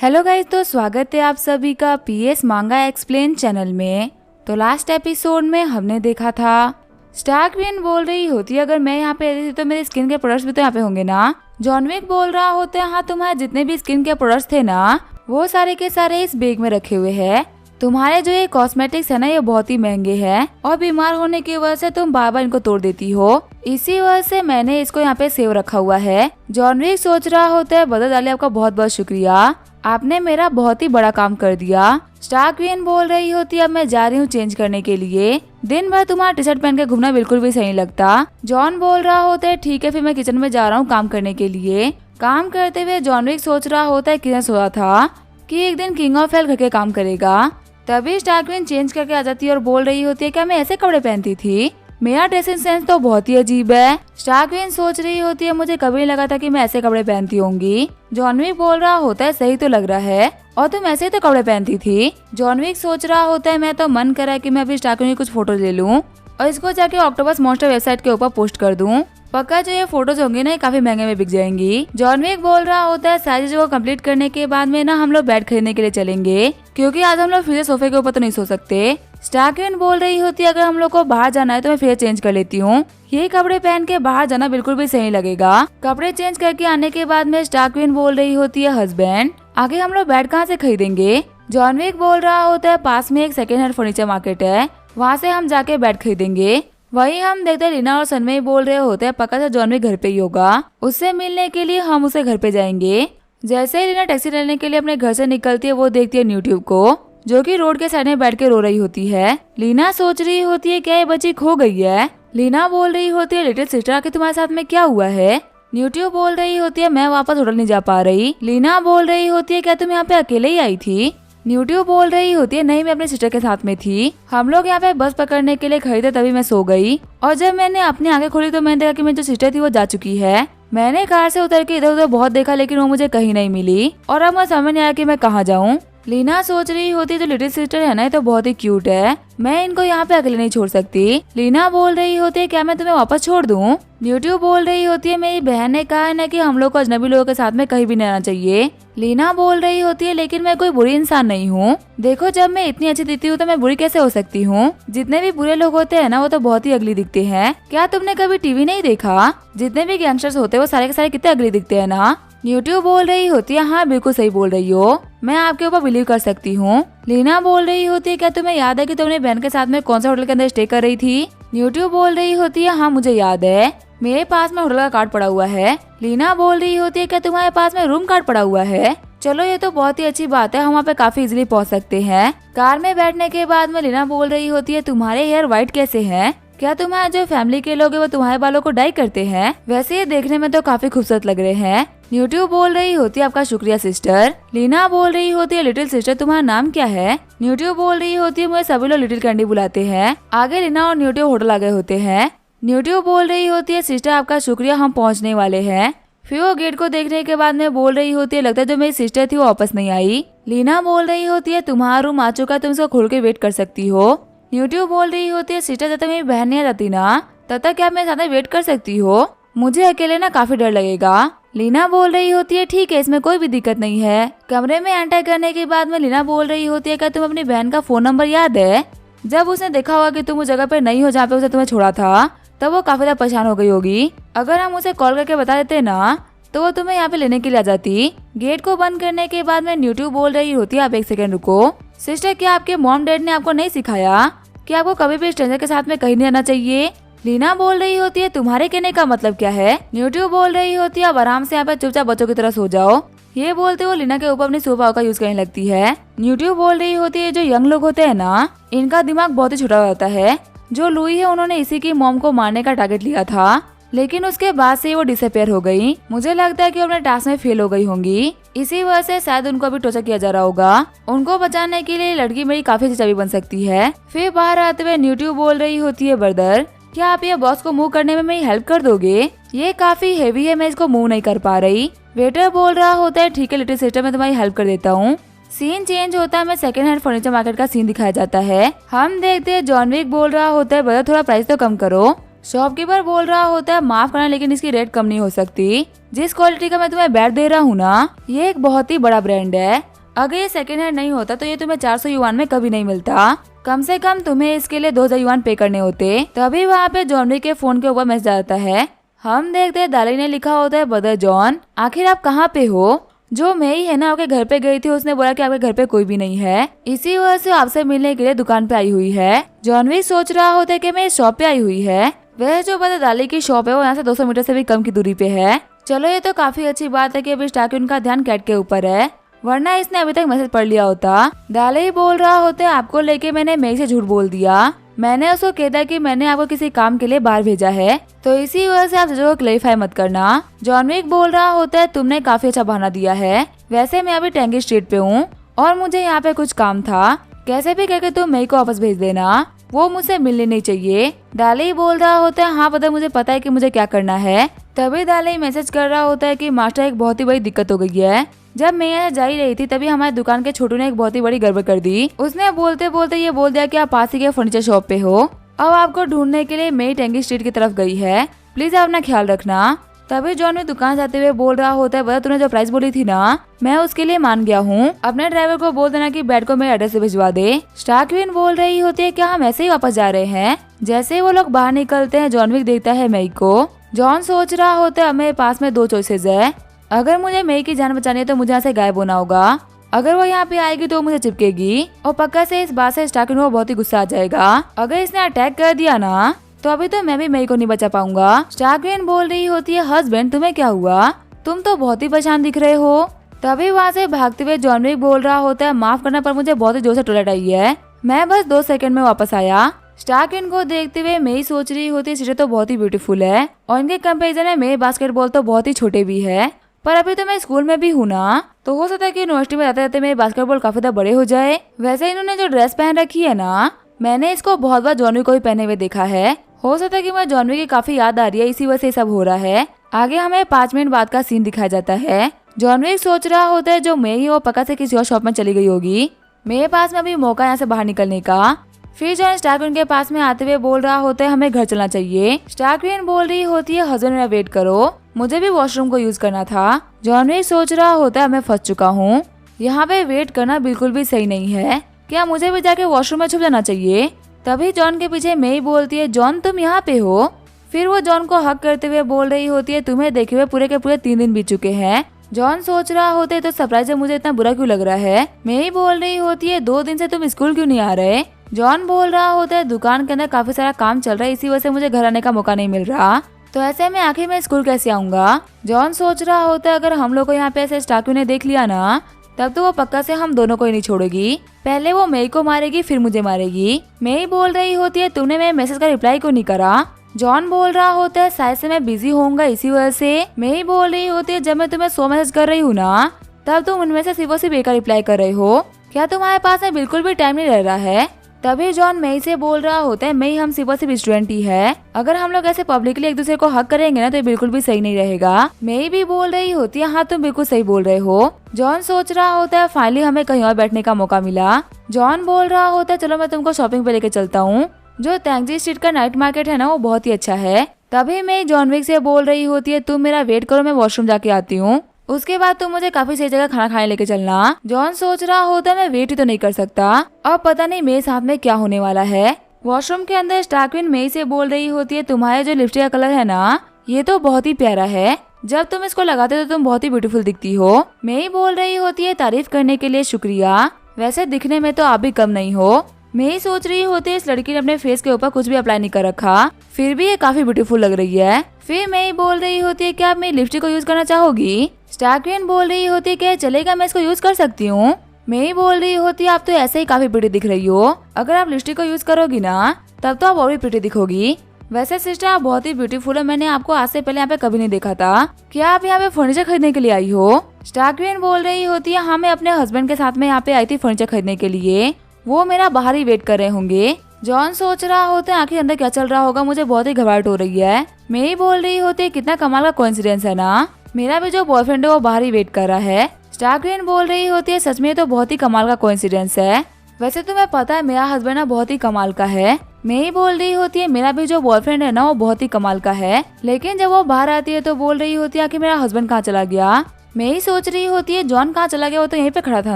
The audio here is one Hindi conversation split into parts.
हेलो गाइस, तो स्वागत है आप सभी का पीएस मांगा एक्सप्लेन चैनल में। तो लास्ट एपिसोड में हमने देखा था स्टार क्वीन बोल रही होती है अगर मैं यहाँ पे रहती तो मेरे स्किन के प्रोडक्ट्स भी तो यहाँ पे होंगे ना। जॉन विक बोल रहा होता है हाँ तुम्हारे जितने भी स्किन के प्रोडक्ट्स थे ना वो सारे के सारे इस बैग में रखे हुए हैं। तुम्हारे जो ये कॉस्मेटिक्स है ना ये बहुत ही महंगे हैं और बीमार होने की वजह से तुम बार बार इनको तोड़ देती हो, इसी वजह से मैंने इसको यहाँ पे सेव रखा हुआ है। जॉन विक सोच रहा होता है बदल डाले आपका बहुत बहुत शुक्रिया, आपने मेरा बहुत ही बड़ा काम कर दिया। स्टार क्वीन बोल रही होती है अब मैं जा रही हूँ चेंज करने के लिए, दिन भर तुम्हारा टी शर्ट पहन के घूमना बिल्कुल भी सही नहीं लगता। जॉन बोल रहा होता है ठीक है फिर मैं किचन में जा रहा हूँ काम करने के लिए। काम करते हुए जॉन विक सोच रहा होता है किसने सोचा था कि एक दिन किंग ऑफ हेल करके काम करेगा। तभी स्टार क्वीन चेंज करके आ जाती है और बोल रही होती है क्या मैं ऐसे कपड़े पहनती थी, मेरा ड्रेसिंग सेंस तो बहुत ही अजीब है। स्टार क्वीन सोच रही होती है मुझे कभी नहीं लगा था कि मैं ऐसे कपड़े पहनती होंगी। जॉन विक बोल रहा होता है सही तो लग रहा है और तुम ऐसे ही तो कपड़े पहनती थी। जॉन विक सोच रहा होता है मैं तो मन करा कि मैं अभी स्टार क्वीन की कुछ फोटो ले लूं और इसको जाके ऑक्टोपस मॉन्स्टर वेबसाइट के ऊपर पोस्ट कर दूं। पक्का जो ये फोटोज होंगी ना काफी महंगे में बिक जाएंगी। जॉन विक बोल रहा होता है सारी चीजों को कंप्लीट करने के बाद में ना हम लोग बेड खरीदने के लिए चलेंगे क्योंकि आज हम लोग फिर सोफे के ऊपर तो नहीं सो सकते। स्टार क्वीन बोल रही होती है अगर हम लोग को बाहर जाना है तो मैं फिर चेंज कर लेती हूँ, ये कपड़े पहन के बाहर जाना बिल्कुल भी सही लगेगा। कपड़े चेंज करके आने के बाद में स्टार क्वीन बोल रही होती है हस्बैंड आगे हम लोग बेड कहाँ से खरीदेंगे। जॉन विक बोल रहा होता है पास में एक सेकेंड हैंड फर्नीचर मार्केट है वहाँ से हम जाके बेड खरीदेंगे। वही हम देखते हैं लीना और सनमई बोल रहे होते हैं पक्का से जॉन विक घर पे ही होगा, उससे मिलने के लिए हम उसे घर पे जाएंगे। जैसे ही लीना टैक्सी लेने के लिए अपने घर से निकलती है वो देखती है न्यूट्यूब को जो कि रोड के साइड में बैठ के रो रही होती है। लीना सोच रही होती है क्या ये बच्ची खो गई है। लीना बोल रही होती है लिटिल सिस्टर आके तुम्हारे साथ में क्या हुआ है। न्यूट्यूब बोल रही होती है मैं वापस होटल नहीं जा पा रही। लीना बोल रही होती है क्या तुम यहाँ पे अकेले ही आई थी। न्यूट्यूब बोल रही होती है नहीं मैं अपनी सिस्टर के साथ में थी, हम लोग यहाँ पे बस पकड़ने के लिए खड़े थे तभी मैं सो गई और जब मैंने अपनी आंखें खोली तो मैंने देखा कि मेरी जो सिस्टर थी वो जा चुकी है। मैंने कार से उतर के इधर उधर बहुत देखा लेकिन वो मुझे कहीं नहीं मिली और अब मुझे समझ नहीं आया कि मैं कहाँ जाऊँ। लीना सोच रही होती है जो लिटिल सिस्टर है ना ये तो बहुत ही क्यूट है, मैं इनको यहाँ पे अकेले नहीं छोड़ सकती। लीना बोल रही होती है क्या मैं तुम्हें वापस छोड़ दूँ। न्यूट्यूब बोल रही होती है मेरी बहन ने कहा है ना कि हम लोग को अजनबी लोगों के साथ में कहीं भी नहीं आना चाहिए। लीना बोल रही होती है लेकिन मैं कोई बुरी इंसान नहीं हूँ, देखो जब मैं इतनी अच्छी दिखती हूँ तो मैं बुरी कैसे हो सकती हूँ। जितने भी बुरे लोग होते हैं ना वो तो बहुत ही अगली दिखते हैं, क्या तुमने कभी टीवी नहीं देखा, जितने भी गैंगस्टर्स होते हैं वो सारे के सारे कितने अगली दिखते हैं ना। न्यूट्यूब बोल रही होती है हाँ बिल्कुल सही बोल रही हो, मैं आपके ऊपर बिलीव कर सकती हूँ। लीना बोल रही होती है क्या तुम्हें याद है कि तुमने बहन के साथ में कौन सा होटल के अंदर स्टे कर रही थी। न्यूट्यूब बोल रही होती है हाँ मुझे याद है, मेरे पास में होटल का कार्ड पड़ा हुआ है। लीना बोल रही होती है क्या तुम्हारे पास में रूम कार्ड पड़ा हुआ है, चलो ये तो बहुत ही अच्छी बात है, हम वहाँ पे काफी इजीली पहुँच सकते हैं। कार में बैठने के बाद में लीना बोल रही होती है तुम्हारे हेयर व्हाइट कैसे हैं, क्या तुम्हारे जो फैमिली के लोग हैं वो तुम्हारे बालों को डाई करते हैं, वैसे ये देखने में तो काफी खूबसूरत लग रहे हैं। न्यूट्यूब बोल रही होती है आपका शुक्रिया सिस्टर। लीना बोल रही होती है लिटिल सिस्टर तुम्हारा नाम क्या है। न्यूट्यूब बोल रही होती है मुझे सभी लोग लिटिल कैंडी बुलाते हैं। आगे लीना और न्यूट्यूब होटल आ गए होते हैं। न्यूट्यूब बोल रही होती है सिस्टर आपका शुक्रिया हम पहुँचने वाले हैं। फिर वो गेट को देखने के बाद में बोल रही होती है लगता है जो मेरी सिस्टर थी वो वापस नहीं आई। लीना बोल रही होती है तुम्हारा रूम आ चुका है तुम इसको खोल के वेट कर सकती हो। न्यूट्यूब बोल रही होती है सिस्टर जब तक मेरी बहन नहीं आ जाती ना तब तक क्या मेरे साथ वेट कर सकती हो, मुझे अकेले ना काफी डर लगेगा। लीना बोल रही होती है ठीक है इसमें कोई भी दिक्कत नहीं है। कमरे में एंटर करने के बाद में लीना बोल रही होती है क्या तुम अपनी बहन का फोन नंबर याद है, जब उसने देखा होगा कि तुम उस जगह पे नहीं हो जहाँ पे उसे तुम्हें छोड़ा था तब वो काफी ज्यादा परेशान हो गई होगी, अगर हम उसे कॉल करके बता देते ना तो वो तुम्हें यहाँ पे लेने के लिए आ जाती। गेट को बंद करने के बाद में न्यूट्यूब बोल रही होती है आप एक सेकंड रुको, सिस्टर क्या आपके मॉम डैड ने आपको नहीं सिखाया कि आपको कभी भी स्ट्रेंजर के साथ में कहीं नहीं आना चाहिए। लीना बोल रही होती है तुम्हारे कहने का मतलब क्या है। न्यूट्यूब बोल रही होती है अब आराम से यहाँ पे चुपचाप बच्चों की तरह सो जाओ। ये बोलते हुए लीना के ऊपर अपनी सुपर पावर का यूज करने लगती है। न्यूट्यूब बोल रही होती है जो यंग लोग होते हैं ना इनका दिमाग बहुत ही छोटा होता है, जो लुई है उन्होंने इसी की मॉम को मारने का टारगेट लिया था लेकिन उसके बाद से वो डिसअपियर हो गई, मुझे लगता है कि वो अपने टास्क में फेल हो गई होंगी, इसी वजह से शायद उनको अभी टॉर्चर किया जा रहा होगा। उनको बचाने के लिए लड़की मेरी काफी अच्छी चाबी बन सकती है। फिर बाहर आते हुए न्यूट्यूब बोल रही होती है ब्रदर क्या आप ये बॉक्स को मूव करने में मेरी हेल्प कर दोगे, ये काफी हेवी है मैं इसको मूव नहीं कर पा रही। वेटर बोल रहा होता है ठीक है लिटिल सिस्टर मैं तुम्हारी हेल्प कर देता हूँ। सीन चेंज होता है, मैं सेकंड हैंड फर्नीचर मार्केट का सीन दिखाया जाता है। हम देखते हैं जॉन विक बोल रहा होता है ब्रदर थोड़ा प्राइस तो कम करो। शॉपकीपर बोल रहा होता है माफ करना लेकिन इसकी रेट कम नहीं हो सकती। जिस क्वालिटी का मैं तुम्हें बैट दे रहा हूँ ना, ये एक बहुत ही बड़ा ब्रांड है। अगर ये सेकंड हैंड नहीं होता तो ये तुम्हें 400 युआन में कभी नहीं मिलता। कम से कम तुम्हें इसके लिए 2000 युआन पे करने होते। तभी वहाँ पे जॉन विक के फोन के ऊपर मैसेज आता है। हम देखते हैं दाली ने लिखा होता है ब्रदर जॉन, आखिर आप कहाँ पे हो? जो मई है ना आपके घर पे गई थी, उसने बोला कि आपके घर पे कोई भी नहीं है, इसी वजह से आपसे मिलने के लिए दुकान पे आई हुई है। जॉन विक सोच रहा होता है कि मैं इस शॉप पे आई हुई है। वह जो ब्रदर दाली की शॉप है वो यहाँ से 200 मीटर से भी कम की दूरी पे है। चलो ये तो काफी अच्छी बात है कि अभी स्टार्किन का ध्यान कैट के ऊपर है, वरना इसने अभी तक मैसेज पढ़ लिया होता। दाली बोल रहा होता है आपको लेके मैंने मई से झूठ बोल दिया। मैंने उसको कह दिया कि मैंने आपको किसी काम के लिए बाहर भेजा है, तो इसी वजह से आप चीजों को क्लैरिफाई मत करना। जॉन विक बोल रहा होता है तुमने काफी अच्छा बहाना दिया है। वैसे मैं अभी टेंगी स्ट्रीट पे हूँ और मुझे यहाँ पे कुछ काम था, कैसे भी करके तुम मई को वापस भेज देना, वो मुझसे मिलने नहीं चाहिए। दाली बोल रहा होता है हाँ पता, मुझे पता है कि मुझे क्या करना है। तभी दाली मैसेज कर रहा होता है कि मास्टर एक बहुत ही बड़ी दिक्कत हो गई है। जब मैं यहाँ जा ही रही थी तभी हमारी दुकान के छोटू ने एक बहुत ही बड़ी गड़बड़ कर दी। उसने बोलते बोलते ये बोल दिया कि आप पास ही के फर्नीचर शॉप पे हो, अब आपको ढूंढने के लिए मई टेंगी स्ट्रीट की तरफ गई है, प्लीज आप अपना ख्याल रखना। तभी जॉन में दुकान जाते हुए बोल रहा होता है बता तूने जो प्राइस बोली थी ना, मैं उसके लिए मान गया हूँ। अपने ड्राइवर को बोल देना कि बैट को मेरे एड्रेस से भिजवा दे। स्टार्कविन बोल रही होती है क्या हम ऐसे ही वापस जा रहे हैं? जैसे ही वो लोग बाहर निकलते हैं जॉन विक देखता है मई को। जॉन सोच रहा होता है मेरे पास में 2 चॉइसेस है, अगर मुझे मई की जान बचानी है तो मुझे यहाँ से गायब होना होगा, अगर वो यहाँ पे आएगी तो मुझे चिपकेगी और पक्का से इस बात से स्टार्किन को बहुत ही गुस्सा आ जाएगा। अगर इसने अटैक कर दिया ना तो अभी तो मैं भी मई को नहीं बचा पाऊंगा। स्टार्किन बोल रही होती है हस्बैंड तुम्हें क्या हुआ, तुम तो बहुत ही परेशान दिख रहे हो। तभी वहाँ से भागते हुए जॉन विक बोल रहा होता है माफ करना पर मुझे बहुत ही जोर से टॉयलेट आई है, मैं बस 2 सेकंड में वापस आया। स्टार्किन को देखते हुए मई सोच रही होती है सीटें तो बहुत ही ब्यूटीफुल है और इनके कंपेरिजन में मई बास्केटबॉल तो बहुत ही छोटे भी है, पर अभी तो मैं स्कूल में भी हूँ ना, तो हो सकता है कि यूनिवर्सिटी में जाते जाते मेरे बास्केटबॉल काफी ज्यादा बड़े हो जाए। वैसे इन्होंने जो ड्रेस पहन रखी है ना, मैंने इसको बहुत बार जॉन विक को भी पहने हुए देखा है, हो सकता है कि मुझे जॉन विक की काफी याद आ रही है, इसी वजह से सब हो रहा है। आगे हमें 5 मिनट बाद का सीन दिखाया जाता है। जॉन विक सोच रहा होता है जो मई वो पक्का से किसी और शॉप में चली गई होगी, मेरे पास में अभी मौका यहाँ से बाहर निकलने का। फिर जॉन स्टार्कविन के पास में आते हुए बोल रहा होता है हमें घर चलना चाहिए। स्टार्कविन बोल रही होती है हस्बैंड मेरा वेट करो, मुझे भी वॉशरूम को यूज करना था। जॉन विक सोच रहा होता है मैं फंस चुका हूँ, यहाँ पे वेट करना बिल्कुल भी सही नहीं है, क्या मुझे भी जाके वॉशरूम में छुप जाना चाहिए? तभी जॉन के पीछे मई बोलती है जॉन तुम यहाँ पे हो। फिर वो जॉन को हक करते हुए बोल रही होती है तुम्हें देखे हुए पूरे के पूरे 3 दिन बीत चुके हैं। जॉन सोच रहा होते तो सरप्राइज है मुझे इतना बुरा क्यों लग रहा है। मई बोल रही होती है 2 दिन से तुम स्कूल क्यों नहीं आ रहे। जॉन बोल रहा होता है दुकान के अंदर काफी सारा काम चल रहा है, इसी वजह से मुझे घर आने का मौका नहीं मिल रहा, तो ऐसे में आखिर मैं स्कूल कैसे आऊंगा। जॉन सोच रहा होता है अगर हम लोग को यहाँ पे ऐसे स्टार्कविन ने देख लिया ना, तब तो वो पक्का से हम दोनों को ही नहीं छोड़ेगी, पहले वो मई को मारेगी फिर मुझे मारेगी। मई बोल रही होती है तुमने मेरे मैसेज का रिप्लाई क्यों नहीं करा। जॉन बोल रहा होता है शायद से मैं बिजी होऊंगा इसी वजह से। मई बोल रही होती है जब मैं तुम्हें 100 मैसेज कर रही हूँ ना, तब तुम उनमें से सिर्फ एक का रिप्लाई कर रहे हो, क्या तुम्हारे पास में बिल्कुल भी टाइम नहीं रह रहा है। तभी जॉन मई से बोल रहा होता है मई हम सिर्फ स्टूडेंट ही है, अगर हम लोग ऐसे पब्लिकली एक दूसरे को हक करेंगे ना तो ये बिल्कुल भी सही नहीं रहेगा। मई भी बोल रही होती है हाँ तुम बिल्कुल सही बोल रहे हो। जॉन सोच रहा होता है फाइनली हमें कहीं और बैठने का मौका मिला। जॉन बोल रहा होता है चलो मैं तुमको शॉपिंग पे लेके चलता हूँ, जो टैंगी स्ट्रीट का नाइट मार्केट है ना वो बहुत ही अच्छा है। तभी मैं जॉन विक से बोल रही होती है तुम मेरा वेट करो मैं वॉशरूम जाके आती हूँ, उसके बाद तुम मुझे काफी सही जगह खाना खाने लेके चलना। जॉन सोच रहा होता है मैं वेट ही तो नहीं कर सकता, अब पता नहीं मेरे साथ में क्या होने वाला है। वॉशरूम के अंदर स्टार्कविन मई से बोल रही होती है तुम्हारे जो लिपस्टिक का कलर है ना ये तो बहुत ही प्यारा है, जब तुम इसको लगाते हो तो तुम बहुत ही ब्यूटीफुल दिखती हो। मई बोल रही होती है तारीफ करने के लिए शुक्रिया, वैसे दिखने में तो आप भी कम नहीं हो। मई सोच रही होती है इस लड़की ने अपने फेस के ऊपर कुछ भी अप्लाई नहीं कर रखा, फिर भी ये काफी ब्यूटीफुल लग रही है। फिर मई बोल रही होती है क्या आप मेरी लिपस्टिक को यूज करना चाहोगी। स्टार्कविन बोल रही होती है क्या चलेगा मैं इसको यूज कर सकती हूँ। मई बोल रही होती है आप तो ऐसे ही काफी प्रिटी दिख रही हो, अगर आप लिपस्टिक को यूज करोगी ना तब तो आप और भी प्रिटी दिखोगी। वैसे सिस्टर आप बहुत ही ब्यूटीफुल है, मैंने आपको आज से पहले यहाँ पे कभी नहीं देखा था, क्या आप यहाँ पे फर्नीचर खरीदने के लिए आई हो। स्टार्कविन बोल रही होती है हाँ मैं अपने हस्बैंड के साथ में यहाँ पे आई थी फर्नीचर खरीदने के लिए, वो मेरा बाहर ही वेट कर रहे होंगे। जॉन सोच रहा होता है आखिर अंदर क्या चल रहा होगा, मुझे बहुत ही घबराहट हो रही है। मई बोल रही होती है कितना कमाल का कोइंसिडेंस है ना, मेरा भी जो बॉयफ्रेंड है वो बाहर ही वेट कर रहा है। स्टार्कविन बोल रही होती है सच में तो बहुत ही कमाल का कोइंसिडेंस है, वैसे तुम्हें पता है मेरा हस्बैंड ना बहुत ही कमाल का है। मेई बोल रही होती है मेरा भी जो बॉयफ्रेंड है ना वो बहुत ही कमाल का है, लेकिन जब वो बाहर आती है तो बोल रही होती है कि मेरा हस्बैंड कहाँ चला गया। मेई सोच रही होती है जॉन कहाँ चला गया, वो तो यहीं पे खड़ा था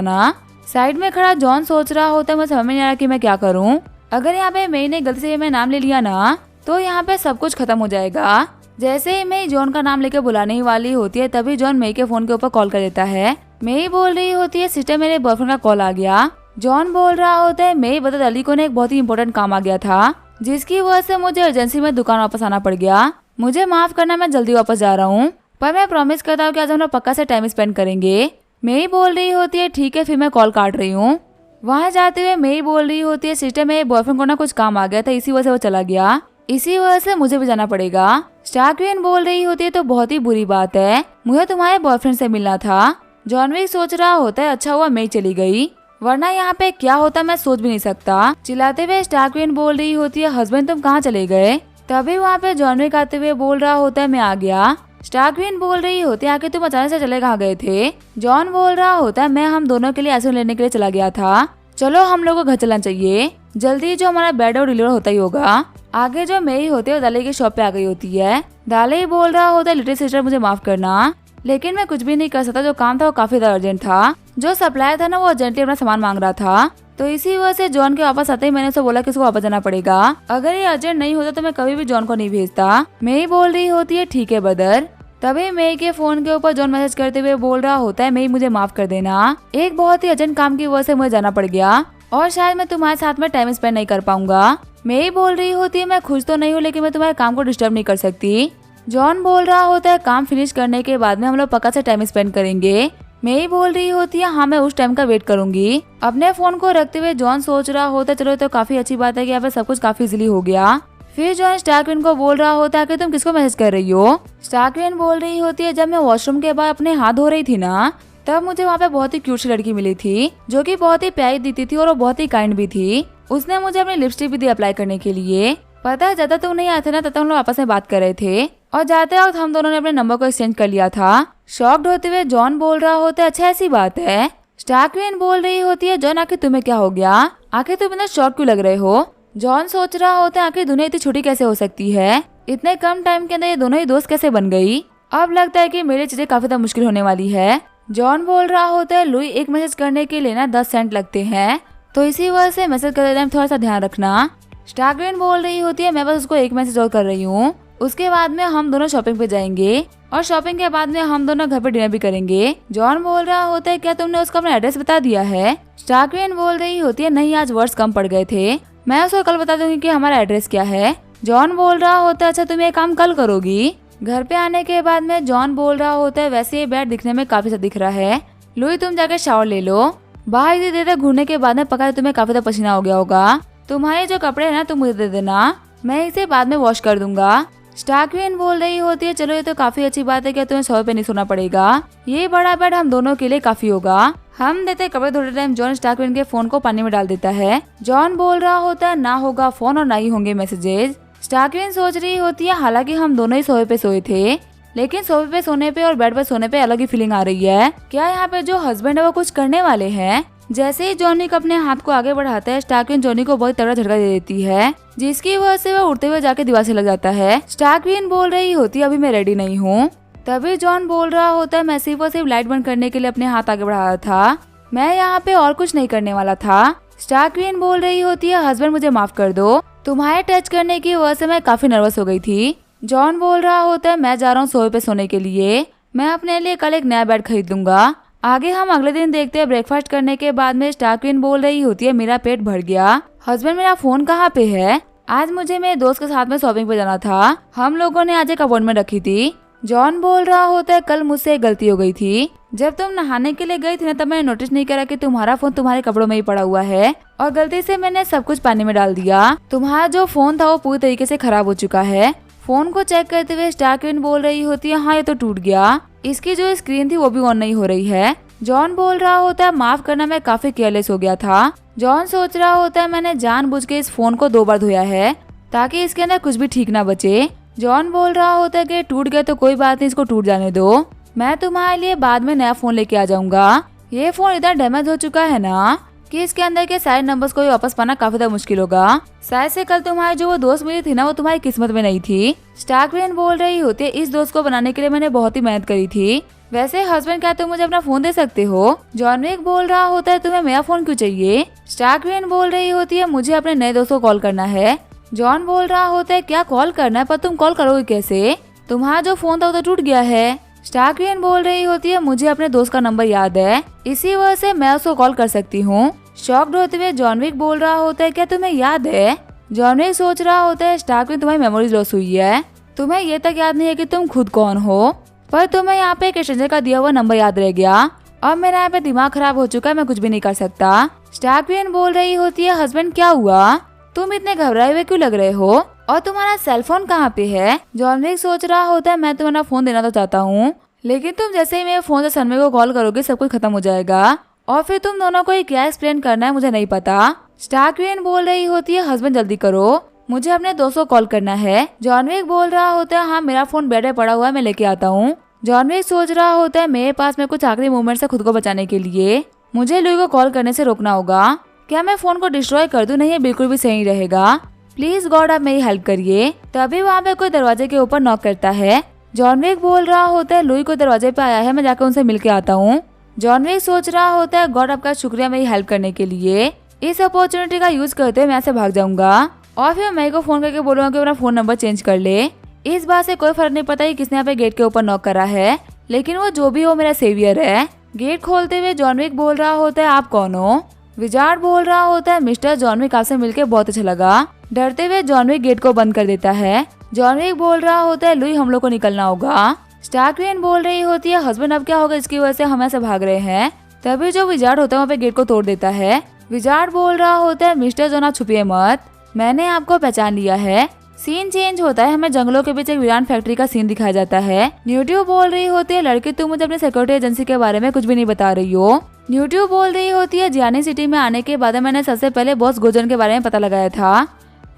ना। साइड में खड़ा जॉन सोच रहा होता है मुझे समझ नहीं आ रहा कि मैं क्या करूँ। अगर यहाँ पे मेई ने गलती से मैं नाम ले लिया ना तो यहाँ पे सब कुछ खत्म हो जाएगा। जैसे ही मेई जॉन का नाम लेके बुलाने ही वाली होती है तभी जॉन मेई के फोन के ऊपर कॉल कर देता है। मेई बोल रही होती है सिस्टर मेरे बॉयफ्रेंड का कॉल आ गया। जॉन बोल रहा होता है मेई बता अली को एक बहुत ही इंपॉर्टेंट काम आ गया था जिसकी वजह से मुझे अर्जेंसी में दुकान वापस आना पड़ गया। मुझे माफ करना, मैं जल्दी वापस जा रहा हूँ, पर मैं प्रॉमिस करता हूँ कि आज हम लोग पक्का से टाइम स्पेंड करेंगे। मेई बोल रही होती है ठीक है फिर मैं कॉल काट रही हूँ। वहाँ जाते हुए मेई बोल रही होती है सिस्टर मेरे बॉयफ्रेंड को ना कुछ काम आ गया था, इसी वजह से वो चला गया, इसी वजह से मुझे भी जाना पड़ेगा। स्टार क्वीन बोल रही होती है तो बहुत ही बुरी बात है, मुझे तुम्हारे बॉयफ्रेंड से मिलना था। जॉन विक सोच रहा होता है अच्छा हुआ मेई चली गई, वरना यहाँ पे क्या होता मैं सोच भी नहीं सकता। चिल्लाते हुए स्टार क्वीन बोल रही होती है हस्बैंड तुम कहाँ चले गए। तभी वहाँ पे जॉन विक आते हुए बोल रहा होता है मैं आ गया। स्टार क्वीन बोल रही होती है आके तुम अचानक से चले कहाँ गए थे। जॉन बोल रहा होता है मैं हम दोनों के लिए आइसक्रीम लेने के लिए चला गया था, चलो हम लोग को घर चलना चाहिए, जल्दी जो हमारा बेड और डिलीवर होता ही होगा। आगे जो मेई होती है वो दाले की शॉप पे आ गई होती है। दाले ही बोल रहा होता है लिटिल सिस्टर मुझे माफ करना, लेकिन मैं कुछ भी नहीं कर सकता, जो काम था वो काफी ज्यादा अर्जेंट था। जो सप्लायर था ना वो अर्जेंटली अपना सामान मांग रहा था, तो इसी वजह से जॉन के वापस आते ही मैंने उसे बोला कि उसको वापस जाना पड़ेगा। अगर ये अर्जेंट नहीं होता तो मैं कभी भी जॉन को नहीं भेजता। मेई बोल रही होती है ठीक है ब्रदर। तभी मेई के फोन के ऊपर जॉन मैसेज करते हुए बोल रहा होता है मेई मुझे माफ कर देना, एक बहुत ही अर्जेंट काम की वजह से मुझे जाना पड़ गया और शायद मैं तुम्हारे साथ में टाइम स्पेंड नहीं कर पाऊंगा। मेई बोल रही होती है मैं खुश तो नहीं हूँ लेकिन मैं तुम्हारे काम को डिस्टर्ब नहीं कर सकती। जॉन बोल रहा होता है काम फिनिश करने के बाद में हम लोग पक्का से टाइम स्पेंड करेंगे। मेई बोल रही होती है हाँ मैं उस टाइम का वेट करूंगी। अपने फोन को रखते हुए जॉन सोच रहा होता है चलो तो काफी अच्छी बात है कि यहाँ पे सब कुछ काफी इजीली हो गया। फिर जॉन स्टार क्वीन को बोल रहा होता है कि तुम किसको मैसेज कर रही हो। स्टार क्वीन बोल रही होती है जब मैं वॉशरूम के बाद अपने हाथ धो रही थी ना तब मुझे वहाँ पे बहुत ही क्यूट सी लड़की मिली थी जो कि बहुत ही प्यारी दिखती थी और वो बहुत ही काइंड भी थी। उसने मुझे अपनी लिपस्टिक भी दी अप्लाई करने के लिए। पता है ज्यादा तुम नहीं आए थे ना तब हम लोग आपस में बात कर रहे थे और जाते वक्त हम दोनों ने अपने नंबर को एक्सचेंज कर लिया था। शॉक्ड होते हुए जॉन बोल रहा होता है अच्छा ऐसी बात है। स्टार क्वीन बोल रही होती है जॉन आखिर तुम्हें क्या हो गया, आखिर तुम इतना शॉक क्यों लग रहे हो। जॉन सोच रहा होता है आखिर दुनिया इतनी छोटी कैसे हो सकती है, इतने कम टाइम के अंदर ये दोनों ही दोस्त कैसे बन गई। अब लगता है कि मेरी चीजें काफी ज्यादा मुश्किल होने वाली है। जॉन बोल रहा होता है लुई एक मैसेज करने के लिए ना 10 सेंट लगते हैं, तो इसी वजह से मैसेज करते टाइम थोड़ा सा ध्यान रखना। स्टार क्वीन बोल रही होती है मैं बस उसको एक मैसेज और कर रही हूँ, उसके बाद में हम दोनों शॉपिंग पे जाएंगे और शॉपिंग के बाद में हम दोनों घर पे डिनर भी करेंगे। जॉन बोल रहा होता है क्या तुमने उसका अपना एड्रेस बता दिया है। स्टार क्वीन बोल रही होती है नहीं आज वर्ड्स कम पड़ गए थे, मैं उसको कल बता दूंगी कि हमारा एड्रेस क्या है। जॉन बोल रहा होता है अच्छा तुम ये काम कल करोगी। घर पे आने के बाद में जॉन बोल रहा होता है वैसे ये बेड दिखने में काफी अच्छा दिख रहा है, लुई तुम जाकर शावर ले लो, बाहर इतनी देर तक घूरने के बाद में पका तुम्हें काफी ज्यादा पसीना हो गया होगा, तुम्हारे जो कपड़े हैं ना तुम मुझे दे देना, मैं इसे बाद में वॉश कर दूंगा। स्टार क्वीन बोल रही होती है चलो ये तो काफी अच्छी बात है कि तुम्हें 100 पे नहीं सोना पड़ेगा, ये बड़ा बेड हम दोनों के लिए काफी होगा। हम देते कपड़े धोते टाइम जॉन स्टार क्वीन के फोन को पानी में डाल देता है। जॉन बोल रहा होता है ना होगा फोन और ना ही होंगे मैसेजेस। स्टार क्वीन सोच रही होती है हालांकि हम दोनों ही सोफे पे सोए थे, लेकिन सोफे पे सोने पे और बेड पे सोने पे अलग ही फीलिंग आ रही है। क्या यहाँ पे जो हस्बैंड है वो कुछ करने वाले हैं। जैसे ही जॉनी को अपने हाथ को आगे बढ़ाता है स्टार क्वीन जॉनी को बहुत तगड़ा झटका दे देती है, जिसकी वजह से वह उड़ते हुए जाके दीवार से लग जाता है। स्टार क्वीन बोल रही होती है अभी मैं रेडी नहीं हूँ। तभी जॉन बोल रहा होता है मैं सिर्फ और सिर्फ लाइट बंद करने के लिए अपने हाथ आगे बढ़ा रहा था, मैं यहाँ पे और कुछ नहीं करने वाला था। स्टार क्वीन बोल रही होती है हस्बैंड मुझे माफ कर दो, तुम्हारे टच करने की वजह से मैं काफी नर्वस हो गई थी। जॉन बोल रहा होता है मैं जा रहा हूँ सोफे पे सोने के लिए, मैं अपने लिए कल एक नया बेड खरीद लूंगा। आगे हम अगले दिन देखते हैं ब्रेकफास्ट करने के बाद में स्टार क्वीन बोल रही होती है मेरा पेट भर गया, हस्बैंड मेरा फोन कहाँ पे है, आज मुझे मेरे दोस्त के साथ में शॉपिंग पे जाना था, हम लोगों ने आज एक अपॉइंटमेंट रखी थी। जॉन बोल रहा होता है कल मुझसे एक गलती हो गई थी, जब तुम नहाने के लिए गई थी ना तब मैंने नोटिस नहीं करा कि तुम्हारा फोन तुम्हारे कपड़ों में ही पड़ा हुआ है और गलती से मैंने सब कुछ पानी में डाल दिया, तुम्हारा जो फोन था वो पूरी तरीके से खराब हो चुका है। फोन को चेक करते हुए स्टार क्वीन बोल रही होती है हाँ ये तो टूट गया, इसकी जो स्क्रीन थी वो भी ऑन नहीं हो रही है। जॉन बोल रहा होता है माफ करना मैं काफी केयरलेस हो गया था। जॉन सोच रहा होता है मैंने जानबूझ के इस फोन को 2 बार धोया है ताकि इसके अंदर कुछ भी ठीक ना बचे। जॉन बोल रहा होता है कि टूट गया तो कोई बात नहीं, इसको टूट जाने दो, मैं तुम्हारे लिए बाद में नया फोन लेके आ जाऊंगा, ये फोन इतना डैमेज हो चुका है ना कि इसके अंदर के सारे नंबर्स को भी वापस पाना काफी ज्यादा मुश्किल होगा। शायद से कल तुम्हारी जो वो दोस्त मिली थी ना, वो तुम्हारी किस्मत में नहीं थी। स्टार्कविन बोल रही होती है, इस दोस्त को बनाने के लिए मैंने बहुत ही मेहनत करी थी। वैसे हस्बैंड, क्या तुम मुझे अपना फोन दे सकते हो? जॉन विक बोल रहा होता है, तुम्हें मेरा फोन क्यों चाहिए? स्टार्कविन बोल रही होती है, मुझे अपने नए दोस्त को कॉल करना है। जॉन बोल रहा होता है, क्या कॉल करना है? पर तुम कॉल करोगे कैसे? तुम्हारा जो फोन था वो तो टूट गया है। स्टार्कविन बोल रही होती है, मुझे अपने दोस्त का नंबर याद है, इसी वजह से मैं उसको कॉल कर सकती हूँ। शॉक्ड होते हुए जॉन विक बोल रहा होता है, क्या तुम्हें याद है? जॉन विक सोच रहा होता है, स्टार्कविन तुम्हारी मेमोरी लॉस हुई है, तुम्हें ये तक याद नहीं है कि तुम खुद कौन हो, पर तुम्हें यहाँ पे एक स्ट्रेंजर का दिया हुआ नंबर याद रह गया। अब मेरा यहाँ पे दिमाग खराब हो चुका है, मैं कुछ भी नहीं कर सकता। स्टार्कविन बोल रही होती है, हस्बैंड क्या हुआ? तुम इतने घबराए हुए क्यों लग रहे हो? और तुम्हारा सेल फोन कहाँ पे है? जॉन विक सोच रहा होता है, मैं तुम्हारा फोन देना तो चाहता हूँ, लेकिन तुम जैसे ही मेरे फोन से सनमे को कॉल करोगे सब कुछ खत्म हो जाएगा, और फिर तुम दोनों को क्या एक्सप्लेन करना है मुझे नहीं पता। स्टार्कविन बोल रही होती है, हस्बैंड जल्दी करो, मुझे अपने दोस्त को कॉल करना है। जॉन विक बोल रहा होता है, हाँ मेरा फोन बेड पे पड़ा हुआ है, मैं लेके आता हूँ। जॉन विक सोच रहा होता है, मेरे पास में कुछ आखिरी मूवमेंट है खुद को बचाने के लिए, मुझे लुई को कॉल करने से रोकना होगा। क्या मैं फोन को डिस्ट्रॉय कर दूं? नहीं, ये बिल्कुल भी सही रहेगा। प्लीज गॉड आप मेरी हेल्प करिए। तभी वहाँ पे कोई दरवाजे के ऊपर नॉक करता है। जॉन विक बोल रहा होता है, लुई को दरवाजे पे आया है, मैं जाकर उनसे मिलके आता हूँ। जॉन विक सोच रहा होता है, गॉड आपका शुक्रिया मेरी हेल्प करने के लिए। इस अपॉर्चुनिटी का यूज करते हुए मैं ऐसे भाग जाऊंगा और फिर मैं को फोन करके बोलूंगा कि अपना फोन नंबर चेंज कर ले। इस बात से कोई फर्क नहीं पड़ता कि किसने यहाँ पे गेट के ऊपर नॉक करा है, लेकिन वो जो भी हो मेरा सेवियर है। गेट खोलते हुए जॉन विक बोल रहा होता है, आप कौन हो? विजार्ड बोल रहा होता है, मिस्टर जॉन विक आपसे मिलकर बहुत अच्छा लगा। डरते हुए जॉन विक गेट को बंद कर देता है। जॉन विक बोल रहा होता है, लुई हम लोग को निकलना होगा। स्टार्कविन बोल रही होती है, हस्बैंड अब क्या होगा इसकी वजह से हम ऐसे भाग रहे हैं। तभी जो विजार्ड होता है वहाँ पे गेट को तोड़ देता है। विजार्ड बोल रहा होता है, मिस्टर जॉन आप छुपिए मत, मैंने आपको पहचान लिया है। सीन चेंज होता है, हमें जंगलों के बीच एक वीरान फैक्ट्री का सीन दिखाया जाता है। न्यूट्यूब बोल रही होती है, लड़की तुम मुझे अपनी सिक्योरिटी एजेंसी के बारे में कुछ भी नहीं बता रही हो। न्यूट्यूब बोल रही होती है, जियानी सिटी में आने के बाद मैंने सबसे पहले बॉस गोजन के बारे में पता लगाया था,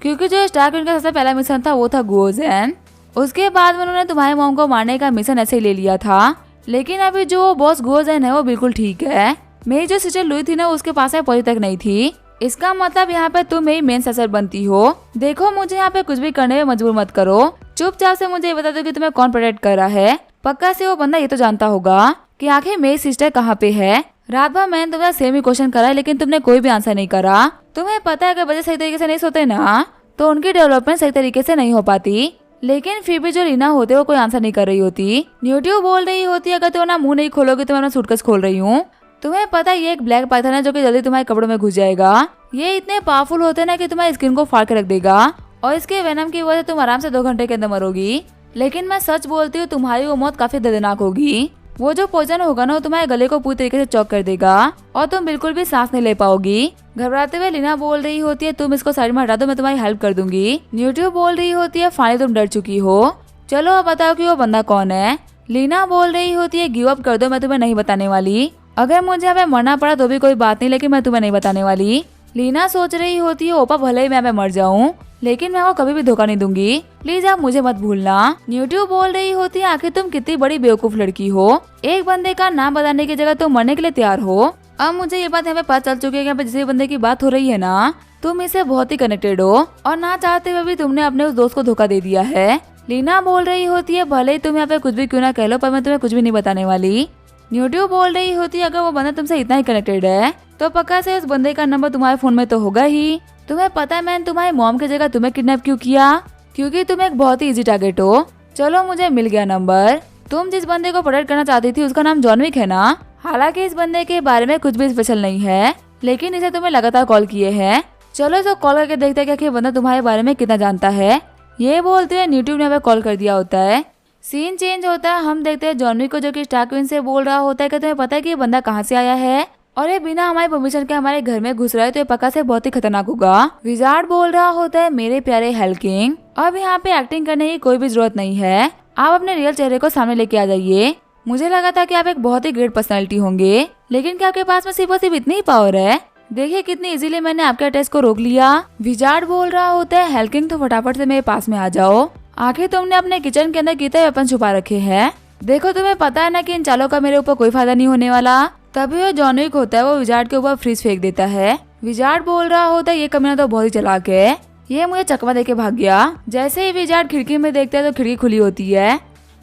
क्योंकि जो स्टार्कविन का सबसे पहला मिशन था वो था गोजन। उसके बाद में उन्होंने तुम्हारे मॉम को मारने का मिशन ऐसे ही ले लिया था, लेकिन अभी जो बॉस गोजन है वो बिल्कुल ठीक है। मेरी जो सिस्टर लुई थी ना, उसके पास में पहुंच तक नहीं थी। इसका मतलब यहाँ पे तुम मेरी मेन ससर बनती हो। देखो मुझे यहाँ पे कुछ भी करने में मजबूर मत करो, चुपचाप से मुझे बता दो कि तुम्हें कौन प्रोटेक्ट कर रहा है। पक्का से वो बंदा ये तो जानता होगा कि आखिर मेरी सिस्टर कहाँ पे है। रात भर मैंने तुम्हें सेम ही क्वेश्चन करा, लेकिन तुमने कोई भी आंसर नहीं करा। तुम्हें पता है कि बच्चे सही तरीके से नहीं सोते ना, तो उनकी डेवलपमेंट सही तरीके से नहीं हो पाती, लेकिन फिर भी जो रीना होती है वो कोई आंसर नहीं कर रही होती। न्यूट्यूब बोल रही होती है, अगर तुम ना मुंह नहीं खोलोगे तो मैं अपना सूटकेस खोल रही हूँ। तुम्हें पता है ये एक ब्लैक पाइथन है जो कि जल्दी तुम्हारे कपड़ों में घुस जाएगा। ये इतने पावरफुल होते हैं ना कि तुम्हारी स्किन को फाड़ के रख देगा, और इसके वेनम की वजह से तुम आराम से 2 घंटे के अंदर मरोगी। लेकिन मैं सच बोलती हूँ, तुम्हारी वो मौत काफी दर्दनाक होगी। वो जो पॉइजन होगा ना, वो तुम्हारे गले को पूरी तरीके से चौक कर देगा और तुम बिल्कुल भी सांस नहीं ले पाओगी। घबराते हुए लीना बोल रही होती है, तुम इसको साइड में हटा दो, मैं तुम्हारी हेल्प कर दूंगी। न्यूट्यूब बोल रही होती है, फाइनली तुम डर चुकी हो, चलो अब बताओ कि वो बंदा कौन है। लीना बोल रही होती है, गिव अप कर दो, मैं तुम्हें नहीं बताने वाली। अगर मुझे यहाँ पे मरना पड़ा तो भी कोई बात नहीं, लेकिन मैं तुम्हें नहीं बताने वाली। लीना सोच रही होती है, ओपा भले ही मैं यहाँ पे मर जाऊँ, लेकिन मैं वो कभी भी धोखा नहीं दूंगी, प्लीज आप मुझे मत भूलना। न्यूट्यूब बोल रही होती है, आखिर तुम कितनी बड़ी बेवकूफ लड़की हो, एक बंदे का नाम बताने की जगह तुम मरने के लिए तैयार हो। अब मुझे ये बात यहाँ पे पता चल चुकी है कि जिस बंदे की बात हो रही है ना, तुम इससे बहुत ही कनेक्टेड हो, और ना चाहते हुए भी तुमने अपने उस दोस्त को धोखा दे दिया है। लीना बोल रही होती है, भले ही तुम यहाँ पे कुछ भी क्यों ना कह लो, पर मैं तुम्हें कुछ भी नहीं बताने वाली। न्यूट्यूब बोल रही होती है, अगर वो बंदा तुमसे इतना ही कनेक्टेड है तो पक्का से उस बंदे का नंबर तुम्हारे फोन में तो होगा ही। तुम्हें पता है मैंने तुम्हारी मॉम की जगह तुम्हें किडनैप क्यों किया? क्योंकि तुम एक बहुत ही इजी टारगेट हो। चलो मुझे मिल गया नंबर। तुम जिस बंदे को प्रोटेक्ट करना चाहती थी उसका नाम जॉन विक है ना? हालांकि इस बंदे के बारे में कुछ भी स्पेशल नहीं है, लेकिन इसे तुम्हें लगातार कॉल किए हैं। चलो तो कॉल करके देखते हैं कि बंदा तुम्हारे बारे में कितना जानता है। ये बोलते हुए न्यूट्यूब ने हमें कॉल कर दिया होता है। सीन चेंज होता है, हम देखते हैं जॉन विक को जो कि स्टार्कविन से बोल रहा होता है कि तुम्हें पता है कि ये बंदा कहाँ से आया है, और ये बिना हमारे परमिशन के हमारे घर में घुस रहा है, तो ये पक्का से बहुत ही खतरनाक होगा। विजार्ड बोल रहा होता है, मेरे प्यारे हेल किंग, अब यहाँ पे एक्टिंग करने की कोई भी जरूरत नहीं है, आप अपने रियल चेहरे को सामने लेके आ जाइए। मुझे लगा था कि आप एक बहुत ही ग्रेट पर्सनैलिटी होंगे, लेकिन क्या आपके पास में सिर्फ और सिर्फ इतनी ही पावर है? देखिए कितनी इजीली मैंने आपके टेस्ट को रोक लिया। विजार्ड बोल रहा होता है, हेल किंग तो फटाफट से मेरे पास में आ जाओ, आखिर तुमने अपने किचन के अंदर कितने वेपन छुपा रखे हैं। देखो तुम्हें पता है ना कि इन चालों का मेरे ऊपर कोई फायदा नहीं होने वाला। तभी वो जॉन विक होता है वो विजार्ड के ऊपर फ्रिज फेंक देता है। विजार्ड बोल रहा होता है ये कमीना तो बहुत ही चालाक है, ये मुझे चकमा देके भाग गया। जैसे ही विजार्ड खिड़की में देखता है तो खिड़की खुली होती है।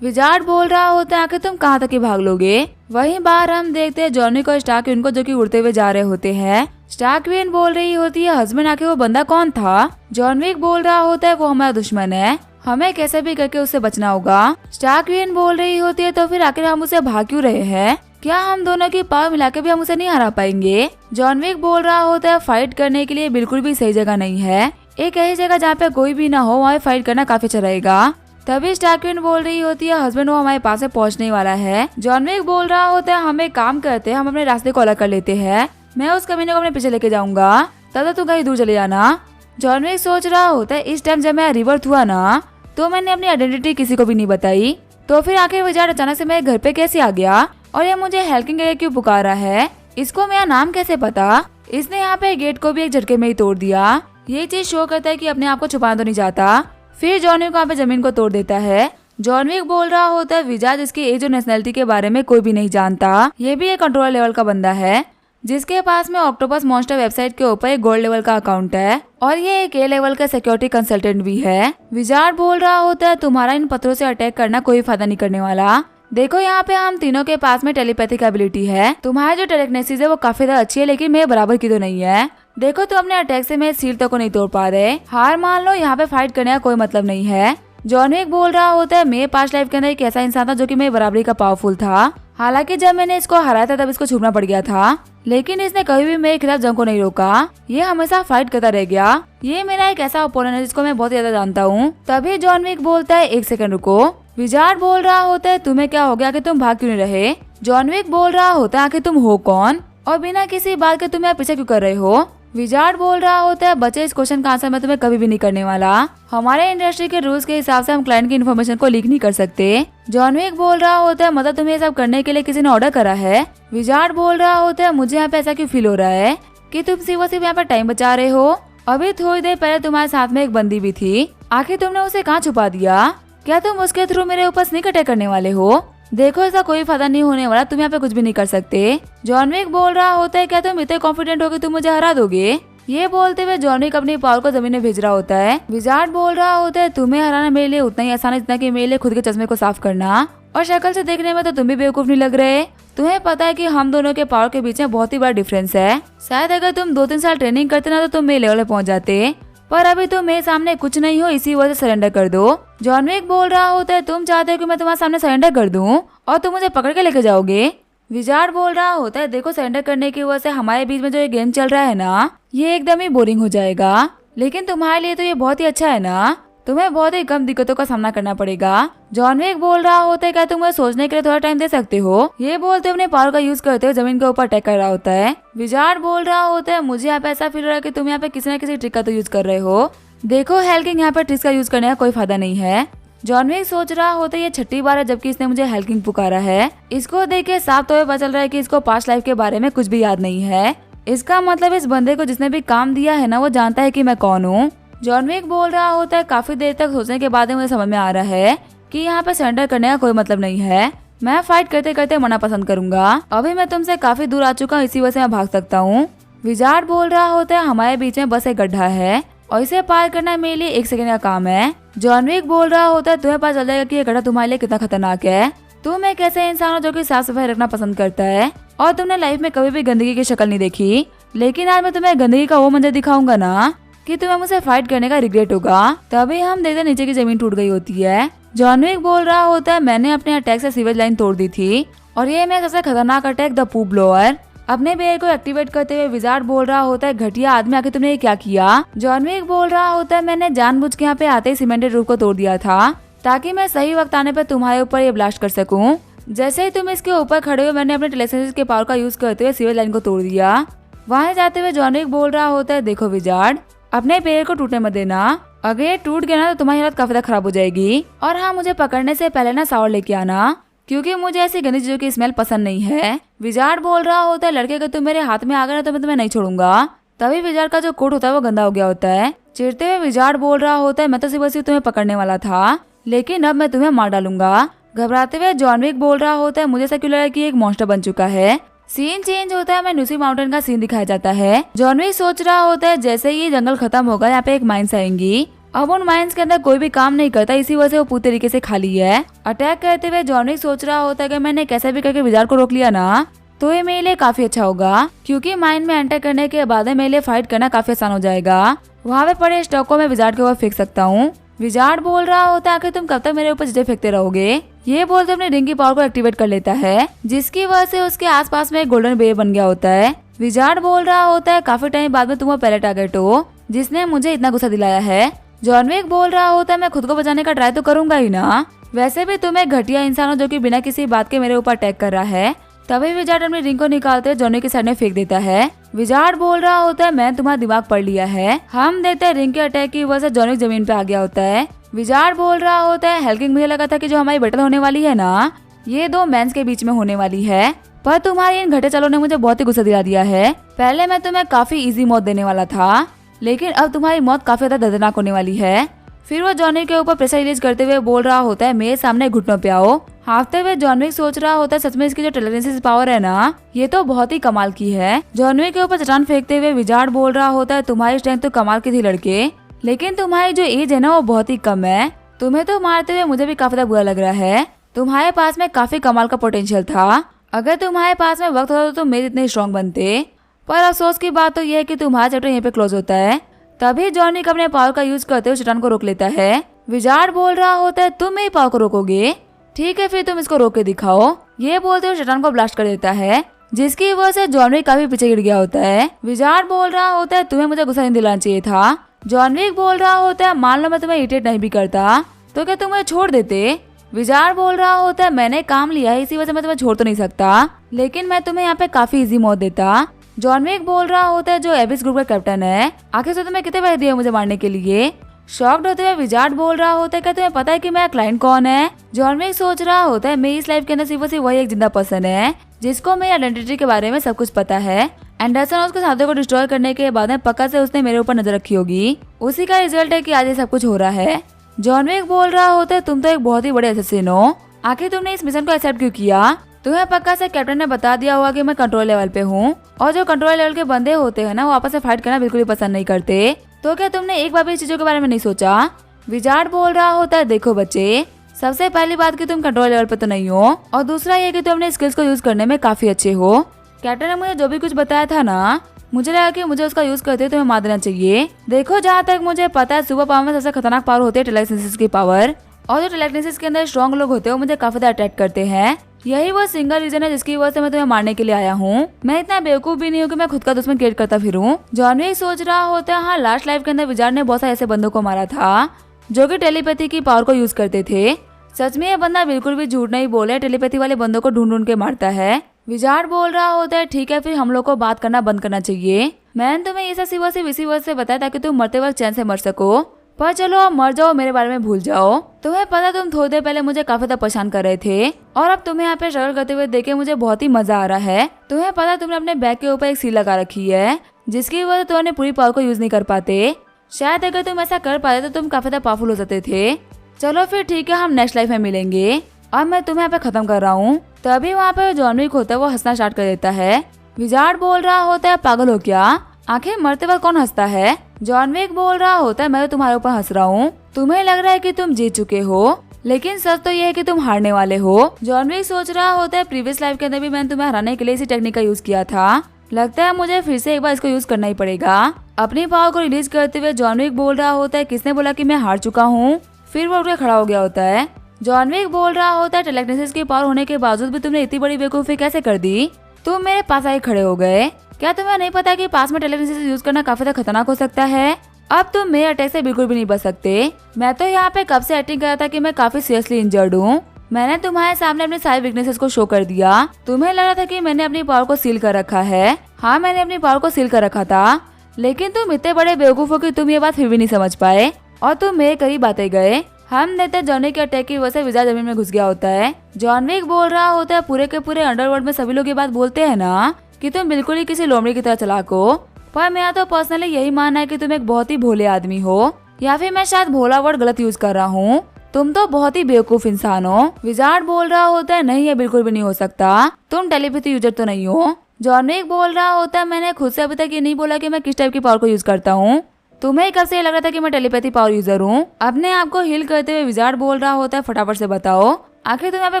विजार्ड बोल रहा होता है आखिर तुम कहाँ तक ही भाग लोगे। वहीं बाहर हम देखते हैं जॉन विक और स्टार्कविन को जो कि उड़ते हुए जा रहे होते हैं। स्टार्कविन बोल रही होती है हस्बैंड आखिर वो बंदा कौन था। जॉन विक बोल रहा होता है वो हमारा दुश्मन है, हमें कैसे भी करके उससे बचना होगा। स्टार्कविन बोल रही होती है तो फिर आखिर हम उसे भाग क्यों रहे हैं, क्या हम दोनों की पावर मिला के भी हम उसे नहीं हरा पाएंगे। जॉन विक बोल रहा होता है फाइट करने के लिए बिल्कुल भी सही जगह नहीं है, एक ऐसी जगह जहाँ पे कोई भी ना हो वहाँ फाइट करना काफी अच्छा रहेगा। तभी स्टार्कविन बोल रही होती है हस्बैंड वो हमारे पास पहुँचने वाला है। जॉन विक बोल रहा होता है हम एक काम करते हैं, हम अपने रास्ते को अलग कर लेते हैं, मैं उस कमीने को अपने पीछे लेके जाऊंगा, तब तक तुम कहीं दूर चले जाना। जॉन विक सोच रहा होता है इस टाइम जब मैं रिवर्थ हुआ ना तो मैंने अपनी आइडेंटिटी किसी को भी नहीं बताई, तो फिर आखिर विजार्ड अचानक से मेरे घर पे कैसे आ गया और ये मुझे हेल्किंग के लिए क्यों पुकारा है, इसको मेरा नाम कैसे पता, इसने यहाँ पे गेट को भी एक झटके में ही तोड़ दिया। ये चीज शो करता है कि अपने आप को छुपाना तो नहीं चाहता। फिर जॉन विक वहाँ पे जमीन को तोड़ देता है। जॉन विक बोल रहा होता है विजार्ड जिसकी एज और नेशनलिटी के बारे में कोई भी नहीं जानता, ये भी एक कंट्रोलर लेवल का बंदा है जिसके पास में ऑक्टोपस मॉन्स्टर वेबसाइट के ऊपर एक गोल्ड लेवल का अकाउंट है और ये एक ए लेवल का सिक्योरिटी कंसल्टेंट भी है। विजार्ड बोल रहा होता है तुम्हारा इन पत्थरों से अटैक करना कोई फायदा नहीं करने वाला, देखो यहाँ पे हम तीनों के पास में टेलीपैथिक एबिलिटी है, तुम्हारी जो टेलेकिनेसिस है वो काफी ज्यादा अच्छी है लेकिन मेरे बराबर की तो नहीं है। देखो तुम अपने अटैक से मेरे सील तक को नहीं तोड़ पा रहे, हार मान लो, यहाँ पे फाइट करने का कोई मतलब नहीं है। जॉन विक बोल रहा होता है मेरे पास्ट लाइफ के अंदर एक ऐसा इंसान था जो कि मेरे बराबरी का पावरफुल था, हालांकि जब मैंने इसको हराया था तब इसको छूटना पड़ गया था, लेकिन इसने कभी भी मेरे खिलाफ जंग को नहीं रोका, ये हमेशा फाइट करता रह गया, ये मेरा एक ऐसा ओपोनेंट है जिसको मैं बहुत ज्यादा जानता हूँ। तभी जॉन विक बोलता है एक सेकंड रुको। विजार्ड बोल रहा होता है तुम्हें क्या हो गया कि तुम भाग क्यों नहीं रहे। जॉन विक बोल रहा होता है आखिर तुम हो कौन और बिना किसी बात के तुम यहाँ पीछे क्यों कर रहे हो। विजार्ड बोल रहा होता है बच्चे इस क्वेश्चन का आंसर मैं तुम्हें कभी भी नहीं करने वाला, हमारे इंडस्ट्री के रूल्स के हिसाब से हम क्लाइंट की इन्फॉर्मेशन को लीक नहीं कर सकते। जॉन विक बोल रहा होता है मतलब तुम्हें ये सब करने के लिए किसी ने ऑर्डर करा है। विजार्ड बोल रहा होता है मुझे यहाँ पे ऐसा क्यों फील हो रहा है कि तुम सिर्फ यहाँ पे टाइम बचा रहे हो, अभी थोड़ी देर पहले तुम्हारे साथ में एक बंदी भी थी, आखिर तुमने उसे कहाँ छुपा दिया, क्या तुम उसके थ्रू मेरे ऊपर स्नीक अटैक करने वाले हो। देखो ऐसा कोई फायदा नहीं होने वाला, तुम यहाँ पे कुछ भी नहीं कर सकते। जॉन विक बोल रहा होता है क्या तुम इतने कॉन्फिडेंट हो कि तुम मुझे हरा दोगे। ये बोलते हुए जॉन विक अपनी पावर को जमीन में भेज रहा होता है। विजार्ड बोल रहा होता है तुम्हें हराना मेरे लिए उतना ही आसान है जितना कि मेरे लिए खुद के चश्मे को साफ करना, और शक्ल से देखने में तो तुम भी बेवकूफ नहीं लग रहे, तुम्हें पता है कि हम दोनों के पावर के बीच में बहुत ही बड़ा डिफरेंस है, शायद अगर तुम 2-3 साल ट्रेनिंग करते ना तो तुम मेरे लेवल पे पहुंच जाते, पर अभी तुम मेरे सामने कुछ नहीं हो, इसी वजह से सरेंडर कर दो। जॉन विक बोल रहा होता है तुम चाहते हो कि मैं तुम्हारे सामने सरेंडर कर दूं और तुम मुझे पकड़ के लेके जाओगे। विजार्ड बोल रहा होता है देखो सरेंडर करने की वजह से हमारे बीच में जो ये गेम चल रहा है ना ये एकदम ही बोरिंग हो जाएगा, लेकिन तुम्हारे लिए तो ये बहुत ही अच्छा है ना, तुम्हें बहुत ही कम दिक्कतों का सामना करना पड़ेगा। जॉन विक बोल रहा होता है क्या तुम मुझे सोचने के लिए थोड़ा टाइम दे सकते हो। ये बोलते हुए अपने पावर का यूज करते हुए जमीन के ऊपर अटैक कर रहा होता है। विजार्ड बोल रहा होता है मुझे यहाँ पे ऐसा फील हो रहा है कि तुम यहाँ पे किसी न किसी ट्रिक का तो यूज कर रहे हो, देखो हेल्किंग यहाँ पे ट्रिक्स का यूज करने का कोई फायदा नहीं है। जॉन विक सोच रहा होता है ये छठी बार है जबकि इसने मुझे हेल्किंग पुकारा है, इसको देख के साफ तौर पर पता चल रहा है कि इसको पास्ट लाइफ के बारे में कुछ भी याद नहीं है, इसका मतलब इस बंदे को जिसने भी काम दिया है ना वो जानता है कि मैं कौन हूँ। जॉन विक बोल रहा होता है काफी देर तक सोचने के बाद मुझे समझ में आ रहा है कि यहाँ पे सरेंडर करने का कोई मतलब नहीं है, मैं फाइट करते करते मरना पसंद करूंगा, अभी मैं तुमसे काफी दूर आ चुका हूँ इसी वजह से मैं भाग सकता हूँ। विजार्ड बोल रहा होता है हमारे बीच में बस एक गड्ढा है और इसे पार करना मेरे लिए 1 सेकंड का काम है। जॉन विक बोल रहा होता है तुम्हें पता चल जाएगा कि ये गड्ढा तुम्हारे लिए कितना खतरनाक है, तुम एक ऐसे इंसान हो जो कि साफ सफाई रखना पसंद करता है और तुमने लाइफ में कभी भी गंदगी की शक्ल नहीं देखी, लेकिन आज मैं तुम्हें गंदगी का वो मंजर दिखाऊंगा ना कि तुम्हें मुझसे फाइट करने का रिग्रेट होगा। तभी हम देखते नीचे की जमीन टूट गई होती है। जॉन विक बोल रहा होता है मैंने अपने अटैक से सीवेज लाइन तोड़ दी थी और ये मेरा सबसे खतरनाक अटैक द पू ब्लोअर। अपने बेर को एक्टिवेट करते हुए विजार्ड बोल रहा होता है घटिया आदमी आके तुमने ये क्या किया। जॉन विक बोल रहा होता है मैंने जानबूझ के यहाँ पे आते ही सीमेंटेड रूफ को तोड़ दिया था ताकि मैं सही वक्त आने पर तुम्हारे ऊपर ये ब्लास्ट कर सकूं। जैसे ही तुम इसके ऊपर खड़े हुए मैंने अपने टेलेकिनेसिस के पावर का यूज करते हुए सीवेज लाइन को तोड़ दिया। वहाँ जाते हुए जॉन विक बोल रहा होता है देखो विजार्ड अपने पैर को टूटने मत देना, अगर ये टूट गया ना तो तुम्हारी हालत काफी खराब हो जाएगी, और हाँ मुझे पकड़ने से पहले ना शावर लेके आना क्योंकि मुझे ऐसी गंदी चीजों की स्मेल पसंद नहीं है। विजार्ड बोल रहा होता है लड़के अगर तुम मेरे हाथ में आ गए ना तो मैं तुम्हें नहीं छोड़ूंगा। तभी विजार्ड का जो कोट होता है वो गंदा हो गया होता है। चिढ़ते हुए विजार्ड बोल रहा होता है मैं तो सिर्फ तुम्हें पकड़ने वाला था लेकिन अब मैं तुम्हें मार डालूंगा। घबराते हुए जॉन विक बोल रहा होता है मुझे ऐसा क्यों लगा कि एक मॉन्स्टर बन चुका है, सीन चेंज होता है, हमें न्यूसी माउंटेन का सीन दिखाया जाता है। जॉन विक सोच रहा होता है जैसे ही ये जंगल खत्म होगा यहाँ पे एक माइंस आएंगी। अब उन माइंस के अंदर कोई भी काम नहीं करता, इसी वजह से वो पूरी तरीके से खाली है। अटैक करते हुए जॉन विक सोच रहा होता है कि मैंने कैसे भी करके विजार्ड को रोक लिया ना तो ये मेरे लिए काफी अच्छा होगा, क्योंकि माइन में एंटर करने के बाद मेरे लिए फाइट करना काफी आसान हो जाएगा। वहाँ पे पड़े स्टॉक को मैं विजार्ड के ऊपर फेंक सकता हूँ। विजार्ड बोल रहा होता है कि तुम कब तक मेरे ऊपर चीजें फेंकते रहोगे। ये बोलते अपने रिंग की पावर को एक्टिवेट कर लेता है, जिसकी वजह से उसके आसपास में एक गोल्डन बेयर बन गया होता है। विजार्ड बोल रहा होता है काफी टाइम बाद में तुम वो पहले टारगेट हो जिसने मुझे इतना गुस्सा दिलाया है। जॉन विक बोल रहा होता है मैं खुद को बचाने का ट्राई तो करूंगा ही ना, वैसे भी तुम एक घटिया इंसान हो जो कि बिना किसी बात के मेरे ऊपर अटैक कर रहा है। तभी विजार्ड अपनी रिंग को निकालते हुए जॉन विक के साइड में फेंक देता है। विजार्ड बोल रहा होता है मैं तुम्हारा दिमाग पढ़ लिया है। हम देखते हैं रिंग के अटैक की वजह से जॉन विक जमीन पे आ गया होता है। विजार्ड बोल रहा होता है हेल्किंग, मुझे लगा था कि जो हमारी बैटल होने वाली है ना ये दो मैंस के बीच में होने वाली है, पर तुम्हारी इन घटे चालों ने मुझे बहुत ही गुस्सा दिला दिया है। पहले मैं तुम्हें काफी इजी मौत देने वाला था, लेकिन अब तुम्हारी मौत काफी ज्यादा दर्दनाक होने वाली है। फिर वो जॉन विक के ऊपर प्रेशर रिलीज करते हुए बोल रहा होता है मेरे सामने घुटनों पे आओ। हाफते हुए जॉन विक सोच रहा होता है सच में इसकी जो टेलेरेंसिस पावर है ना ये तो बहुत ही कमाल की है। जॉन विक के ऊपर चट्टान फेंकते हुए विजार्ड बोल रहा होता है तुम्हारी स्ट्रेंथ तो कमाल की थी लड़के, लेकिन तुम्हारी जो एज है ना वो बहुत ही कम है। तुम्हें तो मारते हुए मुझे भी काफी ज्यादा बुरा लग रहा है। तुम्हारे पास में काफी कमाल का पोटेंशियल था, अगर तुम्हारे पास में वक्त होता तो तुम मेरे इतने स्ट्रॉन्ग बनते। पर अफसोस की बात तो यह है कि तुम्हारा चैप्टर यहीं पे क्लोज होता है। तभी जॉन विक अपने पावर का यूज करते हुए चट्टान को रोक लेता है। विजार्ड बोल रहा होता है तुम मेरी पावर को रोकोगे, ठीक है फिर तुम इसको रोक के दिखाओ। ये बोलते हुए चट्टान को ब्लास्ट कर देता है, जिसकी वजह से जॉन विक काफी पीछे गिर गया होता है। विजार्ड बोल रहा होता है तुम्हें मुझे गुस्सा नहीं दिलाना चाहिए था। जॉन विक बोल रहा होता है मान लो मैं तुम्हें इरिटेट नहीं भी करता तो क्या तुम मुझे छोड़ देते। विजार्ड बोल रहा होता है मैंने काम लिया है इसी वजह से मैं तुम्हें छोड़ तो नहीं सकता, लेकिन मैं तुम्हें यहाँ पे काफी इजी मौत देता। जॉन विक बोल रहा होता है जो एबिस ग्रुप का कैप्टन है आखिर से तुम्हें कितने पैसे दिए मुझे मारने के लिए। शॉक्ड होते हुए विजार्ड बोल रहा होता है क्या तुम्हें पता है कि मेरा क्लाइंट कौन है। जॉन विक सोच रहा होता है मेरी इस लाइफ के अंदर सिर्फ वही एक जिंदा पर्सन है जिसको मेरी आइडेंटिटी के बारे में सब कुछ पता है। एंडरसन और उसके साथियों को डिस्ट्रॉय करने के बाद में पक्का से उसने मेरे ऊपर नजर रखी होगी, उसी का रिजल्ट है कि आज ये सब कुछ हो रहा है। जॉन विक बोल रहा होता है तुम तो एक बहुत ही बड़े असैसिन हो, आखिर तुमने इस मिशन को एक्सेप्ट क्यों किया। तुम्हें पक्का से कैप्टन ने बता दिया होगा कि मैं कंट्रोल लेवल पे हूँ, और जो कंट्रोल लेवल के बंदे होते हैं ना वो आपस में फाइट करना बिल्कुल ही पसंद नहीं करते। तो क्या तुमने एक बार भी इस चीजों के बारे में नहीं सोचा। विजार्ड बोल रहा होता है देखो बच्चे, सबसे पहली बात कि तुम कंट्रोल लेवल पे तो नहीं हो, और दूसरा ये कि तुम अपने स्किल्स को यूज करने में काफी अच्छे हो। कैप्टन ने मुझे जो भी कुछ बताया था ना मुझे लगा कि मुझे उसका यूज करते तुम्हें मार देना चाहिए। देखो जहाँ तक मुझे पता है सुपर पावर में सबसे खतरनाक पावर होती है टेलेकिनेसिस की पावर, और जो टेलेकिनेसिस के अंदर स्ट्रॉन्ग लोग होते हैं वो मुझे काफी ज्यादा अटैक करते हैं। यही वो सिंगल रीजन है जिसकी वजह से मैं तुम्हें मारने के लिए आया हूँ। मैं इतना बेवकूफ भी नहीं हूँ कि मैं खुद का दुश्मन क्रिएट करता फिरूं। जॉन विक सोच रहा होता है हाँ लास्ट लाइफ के अंदर विजार्ड ने बहुत सारे ऐसे बंदों को मारा था जो कि टेलीपैथी की पावर को यूज करते थे। सच में ये बंदा बिल्कुल भी झूठ नहीं बोले, टेलीपैथी वाले बंदों को ढूंढ ढूंढ के मारता है। विजार्ड बोल रहा होता है ठीक है फिर हम लोग को बात करना बंद करना चाहिए। मैंने तुम्हें ये सब सिर्फ इसी वजह से बताया ताकि तुम मरते वक्त चैन से मर सको, पर चलो अब मर जाओ, मेरे बारे में भूल जाओ। तुम्हें पता तुम थोड़ी देर पहले मुझे काफी ज्यादा परेशान कर रहे थे, और अब तुम्हें यहाँ पे स्ट्रगल करते हुए देखे मुझे बहुत ही मजा आ रहा है। तुम्हें पता तुमने अपने बैग के ऊपर एक सील लगा रखी है जिसकी वजह से तुम अपनी पूरी पावर को यूज नहीं कर पाते। शायद अगर तुम ऐसा कर पाते तो तुम काफी ज्यादा पावरफुल हो सकते थे। चलो फिर ठीक है हम नेक्स्ट लाइफ में मिलेंगे, अब मैं तुम्हें यहाँ पे खत्म कर रहा हूँ। तभी वहाँ पे जॉन विक होता है वो हंसना स्टार्ट कर देता है। विजार्ड बोल रहा होता है पागल हो क्या, आखिर मरते वक्त कौन हंसता है। जॉन विक बोल रहा होता है मैं तो तुम्हारे ऊपर हंस रहा हूँ, तुम्हें लग रहा है कि तुम जीत चुके हो लेकिन सच तो ये है कि तुम हारने वाले हो। जॉन विक सोच रहा होता है प्रीवियस लाइफ के अंदर भी मैंने तुम्हें हराने के लिए इसी टेक्निक का यूज किया था, लगता है मुझे फिर से एक बार इसको यूज करना ही पड़ेगा। अपनी पावर को रिलीज करते हुए जॉन विक बोल रहा होता है किसने बोला कि मैं हार चुका हूँ। फिर वो उठ के खड़ा हो गया होता है। जॉन विक बोल रहा होता है टेलेकिनेसिस की पावर होने के बावजूद भी तुमने इतनी बड़ी बेवकूफी कैसे कर दी, तुम मेरे पास आए खड़े हो गए। क्या तुम्हें नहीं पता कि पास में टेलेकिनेसिस यूज करना काफी ज्यादा खतरनाक हो सकता है। अब तुम मेरे अटैक से बिल्कुल भी नहीं बच सकते। मैं तो यहाँ पे कब से एक्टिंग कर रहा था कि मैं काफी सीरियसली इंजर्ड हूँ। मैंने तुम्हारे सामने अपने सारे वीकनेसेस को शो कर दिया। तुम्हें लग रहा था कि मैंने अपनी पावर को सील कर रखा है। हाँ मैंने अपनी पावर को सील कर रखा था, लेकिन तुम इतने बड़े बेवकूफ हो कि तुम ये बात फिर भी नहीं समझ पाए और तुम मेरे करीब आते गए। हम देखते जॉन विक के अटैक की वजह से विजार्ड जमीन में घुस गया होता है। जॉन विक बोल रहा होता है पूरे के पूरे अंडरवर्ल्ड में सभी लोग ये बात बोलते हैं ना कि तुम बिल्कुल ही किसी लोमड़ी की तरह चालाक हो, पर मेरा तो पर्सनली यही मानना है कि तुम एक बहुत ही भोले आदमी हो, या फिर मैं शायद भोला वर्ड गलत यूज कर रहा हूँ। तुम तो बहुत ही बेवकूफ इंसान हो। विजार्ड बोल रहा होता है नहीं, ये बिल्कुल भी नहीं हो सकता, तुम टेलीपैथी यूजर तो नहीं हो। जॉन विक बोल रहा होता है मैंने खुद से अभी तक ये नहीं बोला कि मैं किस टाइप की पावर को यूज करता हूँ। तुम्हें कब से ये लग रहा था कि मैं टेलीपैथी पावर यूजर हूँ? अपने आप को हील करते हुए विजार्ड बोल रहा होता है फटाफट से बताओ आखिर तुम यहाँ पे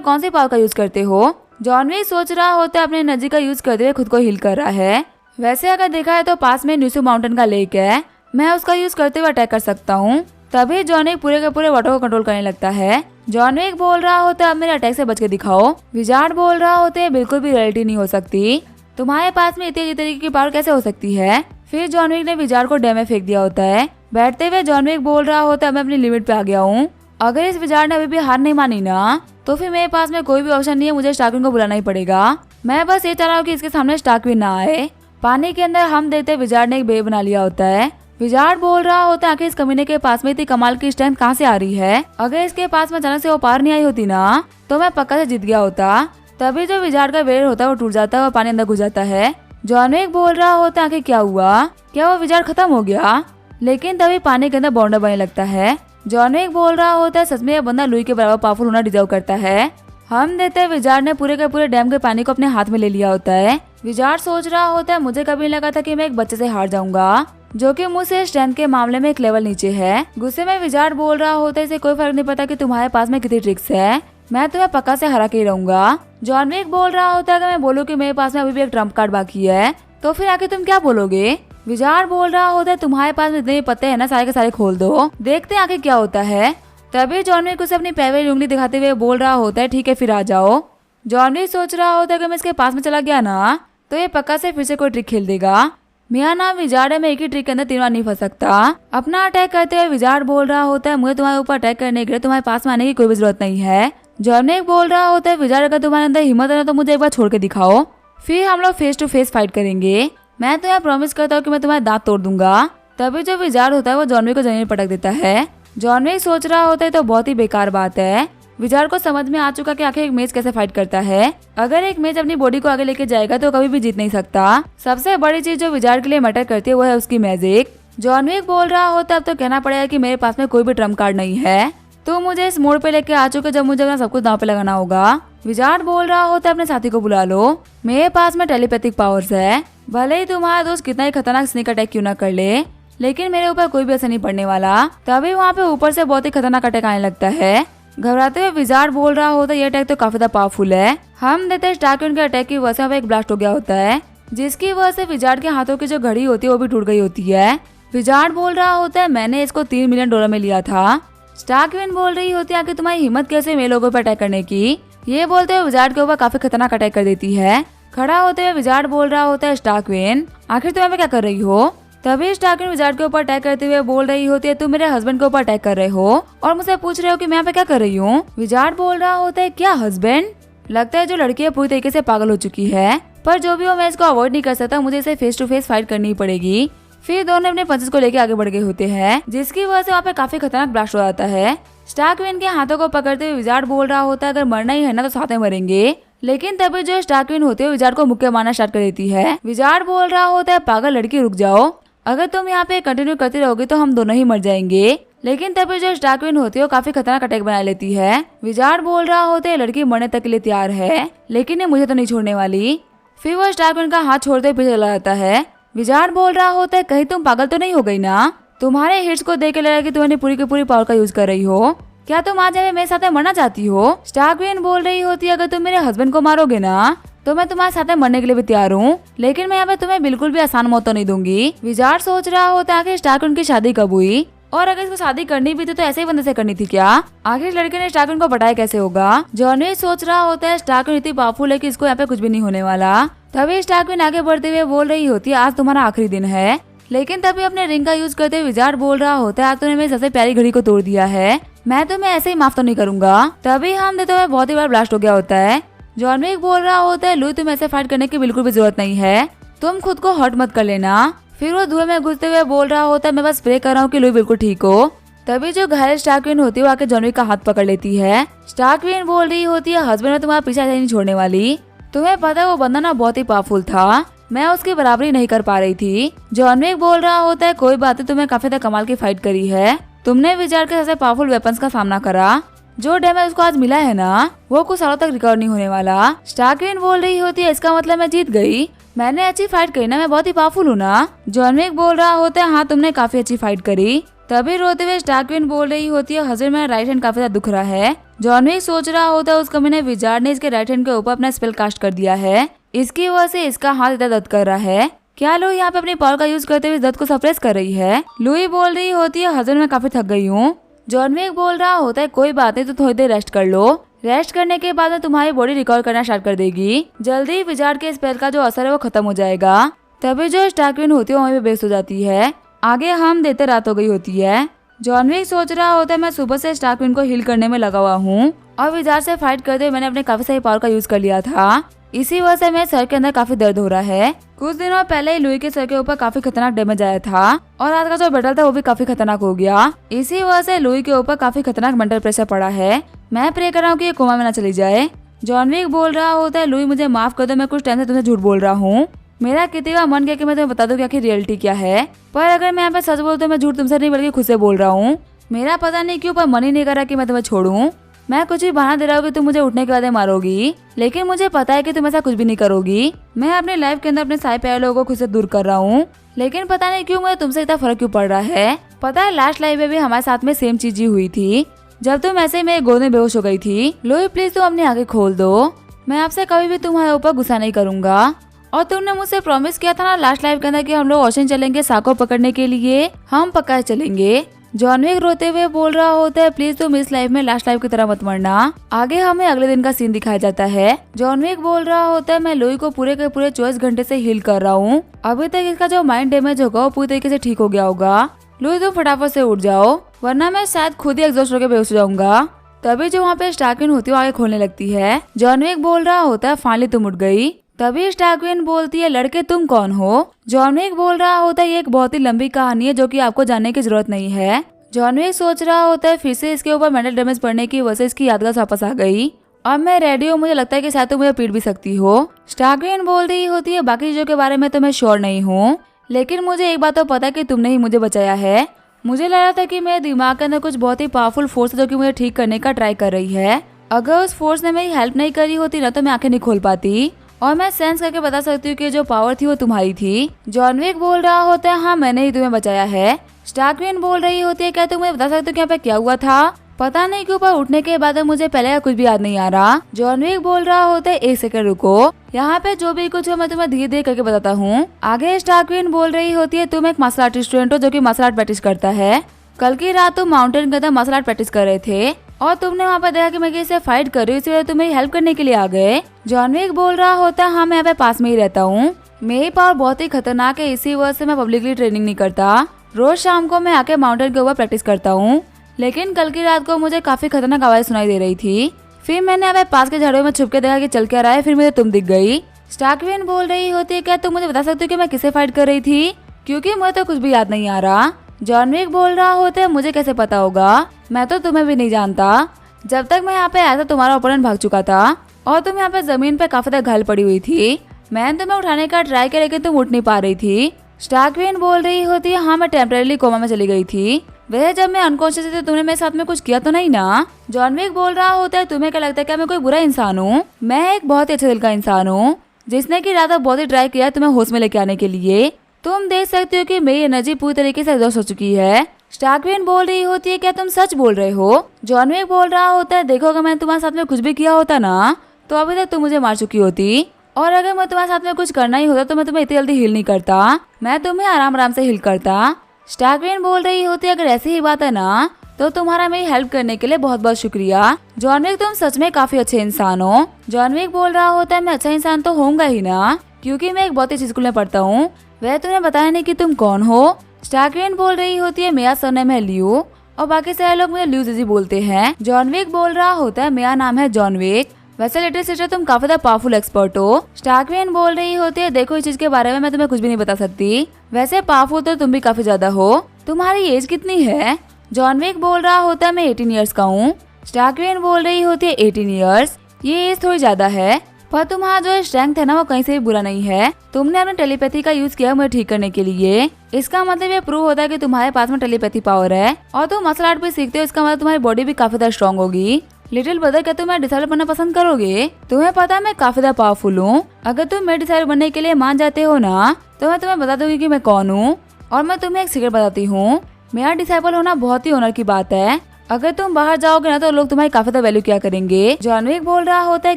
कौन सी पावर का यूज करते हो। जॉन विक सोच रहा होता है अपनी एनर्जी का यूज करते हुए खुद को हील कर रहा है। वैसे अगर देखा है तो पास में न्यूसू माउंटेन का लेक है, मैं उसका यूज करते हुए अटैक कर सकता हूँ। तभी जॉन विक पूरे के पूरे वाटर को कंट्रोल करने लगता है। जॉन विक बोल रहा होता है अब मेरे अटैक से बच के दिखाओ। विजार्ड बोल रहा होता है बिल्कुल भी रियलिटी नहीं हो सकती, तुम्हारे पास में इतनी तरीके की पावर कैसे हो सकती है। फिर जॉन विक ने विजार्ड को डैम में फेंक दिया होता है। बैठते हुए जॉन विक बोल रहा होता है मैं अपनी लिमिट पे आ गया हूँ। अगर इस विजार्ड ने अभी भी हार नहीं मानी ना तो फिर मेरे पास में कोई भी ऑप्शन नहीं है, मुझे स्टार्कविन को बुलाना ही पड़ेगा। मैं बस ये चाह रहा हूँ कि इसके सामने स्टार्कविन ना आए। पानी के अंदर हम देखते विजार्ड ने एक बेब बना लिया होता है। विजार्ड बोल रहा होता है आखिर इस कमीने के पास में इतनी कमाल की स्ट्रेंथ कहाँ से आ रही है। अगर इसके पास में अचानक से वो पार नहीं आई होती ना तो मैं पक्का से जीत गया होता। तभी जो विजार्ड का वेट होता है वो टूट जाता है और पानी अंदर घुस जाता है। जॉन विक बोल रहा होता है आखिर क्या हुआ, क्या वो विजार्ड खत्म हो गया। लेकिन तभी पानी के अंदर बाउंडर बनने लगता है। जॉन विक बोल रहा होता है सच में यह बंदा लुई के बराबर पावरफुल होना डिजर्व करता है। हम देखते हैं विजार्ड ने पूरे के पूरे डैम के पानी को अपने हाथ में ले लिया होता है। विजार्ड सोच रहा होता है मुझे कभी नहीं लगा था कि मैं एक बच्चे से हार जाऊंगा जो कि मुझसे स्ट्रेंथ के मामले में एक लेवल नीचे है। गुस्से में विजार्ड बोल रहा होता है इसे कोई फर्क नहीं पड़ता कि तुम्हारे पास में कितनी ट्रिक्स है, मैं तुम्हें पक्का से हरा के ही रहूंगा। जॉन विक बोल रहा होता है अगर मैं बोलूं कि मेरे पास में अभी भी एक ट्रम्प कार्ड बाकी है तो फिर आके तुम क्या बोलोगे। विजार्ड बोल रहा होता है तुम्हारे पास में इतने पत्ते हैं ना, सारे के सारे खोल दो, देखते हैं आखिर क्या होता है। तभी जॉन विक उसे अपनी पैर वाली उंगली दिखाते हुए बोल रहा होता है ठीक है फिर आ जाओ। जॉन विक सोच रहा होता है कि मैं इसके पास में चला गया ना तो ये पक्का से फिर से कोई ट्रिक खेल देगा। मेरा नाम विजार्ड है, मैं एक ही ट्रिक के अंदर 3 बार नहीं फंस सकता। अपना अटैक करते हुए विजार्ड बोल रहा होता है मुझे तुम्हारे ऊपर अटैक करने के लिए तुम्हारे पास में आने की कोई भी जरूरत नहीं है। जॉन विक बोल रहा होता है विजार्ड अगर तुम्हारे अंदर हिम्मत है ना तो मुझे एक बार छोड़ के दिखाओ, फिर हम लोग फेस टू फेस फाइट करेंगे। मैं तुम्हें प्रॉमिस करता हूँ कि मैं तुम्हारे दांत तोड़ दूंगा। तभी जो विजार्ड होता है वो जॉन विक को जमीन में पटक देता है। जॉन विक सोच रहा होता है तो बहुत ही बेकार बात है। विजार्ड को समझ में आ चुका कि आखिर एक मेज कैसे फाइट करता है। अगर एक मेज अपनी बॉडी को आगे लेके जाएगा तो कभी भी जीत नहीं सकता। सबसे बड़ी चीज जो विजार्ड के लिए मैटर करती है वो है उसकी मैजिक। जॉन विक बोल रहा होता है अब तो कहना पड़ेगा कि मेरे पास में कोई भी ट्रम्प कार्ड नहीं है, तो मुझे इस मोड़ पे लेके आ चुके जब मुझे अपना सब कुछ दांव पे लगाना होगा। विजार्ड बोल रहा होता है अपने साथी को बुला लो, मेरे पास में टेलीपैथिक पावर्स है, भले ही तुम्हारा दोस्त कितना ही खतरनाक स्नेक अटैक क्यों ना कर ले लेकिन मेरे ऊपर कोई भी असर नहीं पड़ने वाला। तभी वहाँ पे ऊपर से बहुत ही खतरनाक अटैक आने लगता है। घबराते हुए विजार्ड बोल रहा होता है ये अटैक तो काफी ज्यादा पावरफुल है। हम देखते हैं स्टार्कविन के अटैक की वजह से एक ब्लास्ट हो गया होता है जिसकी वजह से विजार्ड के हाथों की जो घड़ी होती है वो भी टूट गई होती है। विजार्ड बोल रहा होता है मैंने इसको $3 मिलियन में लिया था। स्टार्कविन बोल रही होती है कि तुम्हारी हिम्मत कैसे मेरे लोगों पर अटैक करने की। ये बोलते हुए विजार्ड के ऊपर काफी खतरनाक अटैक कर देती है। खड़ा होते हुए विजार्ड बोल रहा होता है स्टार्कविन आखिर तुम यहाँ पे क्या कर रही हो। तभी स्टार्कविन विजार्ड के ऊपर अटैक करते हुए बोल रही होती है तुम मेरे हस्बैंड के ऊपर अटैक कर रहे हो और मुझसे पूछ रहे हो कि मैं यहाँ पे क्या कर रही हूँ। विजार्ड बोल रहा होता है क्या हस्बैंड, लगता है जो लड़की है पूरी तरीके से पागल हो चुकी है, पर जो भी हो मैं इसको अवॉइड नहीं कर सकता, मुझे इसे फेस टू फेस फाइट करनी पड़ेगी। फिर दोनों अपने पंचेस को लेकर आगे बढ़ गए होते हैं जिसकी वजह से वहाँ पे काफी खतरनाक ब्लास्ट हो जाता है। स्टार्कविन के हाथों को पकड़ते हुए विजार्ड बोल रहा होता है अगर मरना ही है ना तो साथ में मरेंगे। लेकिन तभी जो स्टार्कविन होती है विजार्ड को मुक्के मारना स्टार्ट कर देती है। विजार्ड बोल रहा होता है पागल लड़की रुक जाओ, अगर तुम यहाँ पे कंटिन्यू करती रहोगी तो हम दोनों ही मर जाएंगे। लेकिन तभी जो स्टार्कविन होती है वो काफी खतरनाक अटैक बना लेती है। विजार्ड बोल रहा होता है लड़की मरने तक के लिए तैयार है लेकिन ये मुझे तो नहीं छोड़ने वाली। फिर वो स्टार्कविन का हाथ छोड़ते पीछे चला जाता है। विजार्ड बोल रहा होता है कहीं तुम पागल तो नहीं हो गई ना, तुम्हारे हिट्स को देख के लगा कि तुम्हें पूरी की पूरी पावर का यूज कर रही हो, क्या तुम आज मेरे साथ मरना चाहती हो। स्टार्कविन बोल रही होती है अगर तुम मेरे हस्बैंड को मारोगे ना तो मैं तुम्हारे साथ मरने के लिए भी तैयार हूँ, लेकिन मैं यहाँ पे तुम्हें बिल्कुल भी आसान मौत तो नहीं दूंगी। विजार्ड सोच रहा होता है कि स्टार्कविन की शादी कब हुई और अगर इसको शादी करनी भी थी तो ऐसे ही बंदे से करनी थी क्या, आखिर लड़के ने स्टार्कविन को पटाया कैसे होगा। जॉन विक सोच रहा होता है स्टार्कविन इतनी पावरफुल है कि इसको यहाँ पे कुछ भी नहीं होने वाला। तभी स्टार्कविन आगे बढ़ते हुए बोल रही होती है आज तुम्हारा आखिरी दिन है। लेकिन तभी अपने रिंग का यूज करते हुए विजार्ड बोल रहा होता है आज तूने मेरी सबसे प्यारी घड़ी को तोड़ दिया है, मैं तुम्हें ऐसे ही माफ तो नहीं करूंगा। तभी हम देते हुए बहुत ही बार ब्लास्ट हो गया होता है। जॉन विक बोल रहा होता है लुई तुम ऐसे फाइट करने की बिल्कुल भी जरूरत नहीं है, तुम खुद को हर्ट मत कर लेना। फिर वो धुएं में घुसते हुए बोल रहा होता है मैं बस प्रे कर रहा हूँ कि लुई बिल्कुल ठीक हो। तभी जो घायल स्टार्कविन होती है वो आके जॉन विक का हाथ पकड़ लेती है। स्टार्कविन बोल रही होती है हस्बैंड मैं तुम्हारा पीछे ऐसे नहीं छोड़ने वाली, तुम्हें पता है वो बंदा ना बहुत ही पावरफुल था, मैं उसकी बराबरी नहीं कर पा रही थी। जॉन विक बोल रहा होता है कोई बात नहीं, तुम्हें काफी ज्यादा कमाल की फाइट करी है, तुमने विजार्ड के सबसे पावरफुल वेपन्स का सामना करा। जो डैमेज उसको आज मिला है ना, वो कुछ सालों तक रिकवर नहीं होने वाला। स्टार क्वीन बोल रही होती है, इसका मतलब मैं जीत गई, मैंने अच्छी फाइट करी ना, मैं बहुत ही पावरफुल हूँ ना। जॉन विक बोल रहा होता है, हाँ तुमने काफी अच्छी फाइट करी। तभी रोते हुए स्टार क्वीन बोल रही होती है, हजर मेरा राइट हैंड काफी ज्यादा दुख रहा है। जॉन विक सोच रहा होता है उस कमीने विजार्ड ने इसके राइट हैंड के ऊपर अपना स्पेल कास्ट कर दिया है, इसकी वजह से इसका हाथ इतना दर्द कर रहा है। क्या लुई यहाँ पे अपनी पावर का यूज करते हुए दर्द को सप्रेस कर रही है। लुई बोल रही होती है, हजर मैं काफी थक गई हूँ। जॉन विक बोल रहा होता है, कोई बात नहीं, तो थोड़ी देर रेस्ट कर लो, रेस्ट करने के बाद में तुम्हारी बॉडी रिकवर करना स्टार्ट कर देगी, जल्दी विजार्ड के स्पेल का जो असर है वो खत्म हो जाएगा। तभी जो स्टार क्वीन होती है वहीं पे बेस्ट हो जाती है। आगे हम देते रात हो गई होती है। जॉन विक सोच रहा होता है, मैं सुबह से स्टार क्वीन को हील करने में लगा हुआ हूँ और विजार्ड से फाइट करते हुए मैंने अपने काफी सारी पावर का यूज कर लिया था, इसी वजह से मेरे सर के अंदर काफी दर्द हो रहा है। कुछ दिनों पहले ही लुई के सर के ऊपर काफी खतरनाक डैमेज आया था और आज का जो बैटल था वो भी काफी खतरनाक हो गया, इसी वजह से लुई के ऊपर काफी खतरनाक मेंटल प्रेशर पड़ा है। मैं प्रे कर रहा हूँ कि ये कोमा में ना चली जाए। जॉन विक बोल रहा होता है, लुई मुझे माफ कर दो, मैं कुछ टाइम से तुमसे झूठ बोल रहा हूँ, मेरा कितनी बार मन किया कि मैं तुम्हें बता दूं कि आखिर रियलिटी क्या है, पर अगर मैं यहाँ पे सच बोलूं तो मैं झूठ तुमसे नहीं बल्कि खुद से बोल रहा हूँ। मेरा पता नहीं क्यों पर मन ही नहीं कर रहा कि मैं तुम्हें छोड़ूं। मैं कुछ भी बहाना दे रहा हूँ कि तुम मुझे उठने के बाद मारोगी, लेकिन मुझे पता है कि तुम ऐसा कुछ भी नहीं करोगी। मैं अपनी लाइफ के अंदर अपने सारे प्यारे लोगों को खुद से दूर कर रहा हूँ, लेकिन पता नहीं क्यों मुझे तुमसे इतना फर्क क्यों पड़ रहा है। पता है लास्ट लाइफ में भी हमारे साथ में सेम चीज ही हुई थी, जब तुम ऐसे ही मेरे गोद में बेहोश हो गई थी। लुई प्लीज तुम अपनी आंखें खोल दो, मैं आपसे कभी भी तुम्हारे ऊपर गुस्सा नहीं करूंगा। और तुमने मुझसे प्रॉमिस किया था ना लास्ट लाइफ के अंदर कि हम लोग ओशन चलेंगे साको पकड़ने के लिए, हम पक्का चलेंगे। जॉन विक रोते हुए बोल रहा होता है, प्लीज तुम इस लाइफ में लास्ट लाइफ की तरह मत मरना। आगे हमें अगले दिन का सीन दिखाया जाता है। जॉन विक बोल रहा होता है, मैं लुई को पूरे के पूरे 24 घंटे से हील कर रहा हूँ, अभी तक इसका जो माइंड डैमेज होगा वो पूरी तरीके से ठीक हो गया होगा। लुई तुम फटाफट से उठ जाओ, वरना मैं शायद खुद ही एग्जॉस्ट होकर बेहोश हो जाऊंगा। तभी जो वहाँ पे स्टार क्वीन होती है आगे खोलने लगती है। जॉन विक बोल रहा होता है, फाइनली तुम उठ गई। तभी स्टार क्वीन बोलती है, लड़के तुम कौन हो। जॉन विक बोल रहा होता है, ये एक बहुत ही लंबी कहानी है जो कि आपको जानने की जरूरत नहीं है। जॉन विक सोच रहा होता है, फिर से इसके ऊपर मेंटल डैमेज पड़ने की वजह से इसकी याददाश्त वापस आ गई। अब मैं रेडी हूँ, मुझे लगता है कि शायद तुम मुझे पीट भी सकती हो। स्टार क्वीन बोल रही होती है, बाकी चीजों के बारे में तो मैं श्योर नहीं हूँ, लेकिन मुझे एक बात तो पता है कि तुमने ही मुझे बचाया है। मुझे लग रहा था कि मेरे दिमाग के अंदर कुछ बहुत ही पावरफुल फोर्स है जो कि मुझे ठीक करने का ट्राई कर रही है। अगर उस फोर्स ने मेरी हेल्प नहीं करी होती ना तो मैं आंखें नहीं खोल पाती और मैं सेंस करके बता सकती हूँ कि जो पावर थी वो तुम्हारी थी। जॉन विक बोल रहा होता है, हाँ मैंने ही तुम्हें बचाया है। स्टार क्वीन बोल रही होती है, क्या तुम मुझे बता सकते हो कि यहाँ पे क्या हुआ था। पता नहीं क्यों पर उठने के बाद मुझे पहले का कुछ भी याद नहीं आ रहा। जॉन विक बोल रहा होता है, एक सेकंड रुको, यहाँ पे जो भी कुछ हो मैं तुम्हें धीरे धीरे करके बताता हूँ। आगे स्टार क्वीन बोल रही होती है, तुम एक मार्शल आर्टिस्ट स्टूडेंट हो जो कि मार्शल आर्ट प्रैक्टिस करता है। कल की रात तुम माउंटेन के अंदर मार्शल आर्ट प्रैक्टिस कर रहे थे और तुमने वहाँ पर देखा कि मैं किसी से फाइट कर रही हूँ, इसी वजह तुम मेरी हेल्प करने के लिए आ गए। जॉन विक बोल रहा होता है, हाँ मैं यहाँ पे पास में ही रहता हूँ, मेरी पावर बहुत ही खतरनाक है, इसी वजह से मैं पब्लिकली ट्रेनिंग नहीं करता। रोज शाम को मैं आके माउंटेन के ऊपर प्रैक्टिस करता हूँ, लेकिन कल की रात को मुझे काफी खतरनाक आवाज सुनाई दे रही थी। फिर मैंने यहाँ पे पास के झाड़ियों में छुप के देखा कि चल क्या रहा है, फिर मुझे तुम दिख गई। स्टार क्वीन बोल रही होती है, क्या तुम मुझे बता सकते हो कि मैं किसे फाइट कर रही थी, क्योंकि मुझे तो कुछ भी याद नहीं आ रहा। जॉन विक बोल रहा होता है, मुझे कैसे पता होगा, मैं तो तुम्हें भी नहीं जानता। जब तक मैं यहाँ पे आया था तुम्हारा ओपोनेंट भाग चुका था और तुम यहाँ पे जमीन पे काफी तक घायल पड़ी हुई थी। मैंने तुम्हें उठाने का ट्राई किया लेकिन तुम उठ नहीं पा रही थी। स्टार क्वीन बोल रही होती है, हाँ मैं टेम्परेरी कोमा में चली गई थी, वह जब मैं अनकॉन्शियस थी तो तुमने मेरे साथ में कुछ किया तो नहीं ना। जॉन विक बोल रहा होता है, तुम्हें क्या लगता है क्या मैं कोई बुरा इंसान हूँ। मैं एक बहुत ही अच्छे दिल का इंसान हूँ जिसने की रात बहुत ही ट्राई किया तुम्हें होश में लेके आने के लिए। तुम देख सकते हो कि मेरी एनर्जी पूरी तरीके से एग्जॉस्ट हो चुकी है। स्टार क्वीन बोल रही होती है, क्या तुम सच बोल रहे हो। जॉन विक बोल रहा होता है, देखो अगर मैंने तुम्हारे साथ में कुछ भी किया होता ना तो अभी तक तुम मुझे मार चुकी होती, और अगर मैं तुम्हारे साथ में कुछ करना ही होता तो मैं तुम्हें इतनी जल्दी हील नहीं करता, मैं तुम्हें आराम आराम से हील करता। स्टार क्वीन बोल रही होती है, अगर ऐसी ही बात है ना तो तुम्हारा मेरी हेल्प करने के लिए बहुत बहुत शुक्रिया। जॉन विक तुम सच में काफी अच्छे इंसान हो। जॉन विक बोल रहा होता है, मैं अच्छा इंसान तो होऊंगा ही ना, क्योंकि मैं एक बहुत अच्छी स्कूल में पढ़ता हूँ, वह तुम्हें बताया नहीं कि तुम कौन हो। स्टार क्वीन बोल रही होती है, मेरा सरनेम है लियो और बाकी सारे लोग मुझे लियो जीजी बोलते हैं। जॉन विक बोल रहा होता है, मेरा नाम है जॉन विक, वैसे लिटिल सिस्टर तुम काफी ज्यादा पावरफुल एक्सपर्ट हो। स्टार क्वीन बोल रही होती है, देखो इस चीज के बारे में मैं तुम्हें कुछ भी नहीं बता सकती, वैसे पावरफुल तो तुम भी काफी ज्यादा हो। तुम्हारी एज कितनी है। जॉन विक बोल रहा होता है, मैं 18 ईयर्स का हूँ। स्टार क्वीन बोल रही होती है, 18 ईयर्स, ये एज थोड़ी ज्यादा है, पर तुम्हारा जो स्ट्रेंथ है ना वो कहीं से भी बुरा नहीं है। तुमने अपने टेलीपैथी का यूज किया मुझे ठीक करने के लिए। इसका मतलब ये प्रूव होता है कि तुम्हारे पास में टेलीपैथी पावर है और तुम मार्शल आर्ट भी सीखते हो। इसका मतलब तुम्हारी बॉडी भी काफी ज्यादा स्ट्रॉन्ग होगी। लिटिल ब्रदर, क्या तुम मेरा डिसाइडर बनना पसंद करोगे? तुम्हें पता है मैं काफी ज्यादा पावरफुल हूँ। अगर तुम मेरे डिसाइडर बनने के लिए मान जाते हो ना तो मैं तुम्हें बता दूंगी कि मैं कौन हूँ। और मैं तुम्हें एक सीक्रेट बताती हूँ, मेरा डिसाइपल होना बहुत ही ऑनर की बात है। अगर तुम बाहर जाओगे ना तो लोग तुम्हारी काफी ज्यादा वैल्यू किया करेंगे। जॉन विक बोल रहा होता है,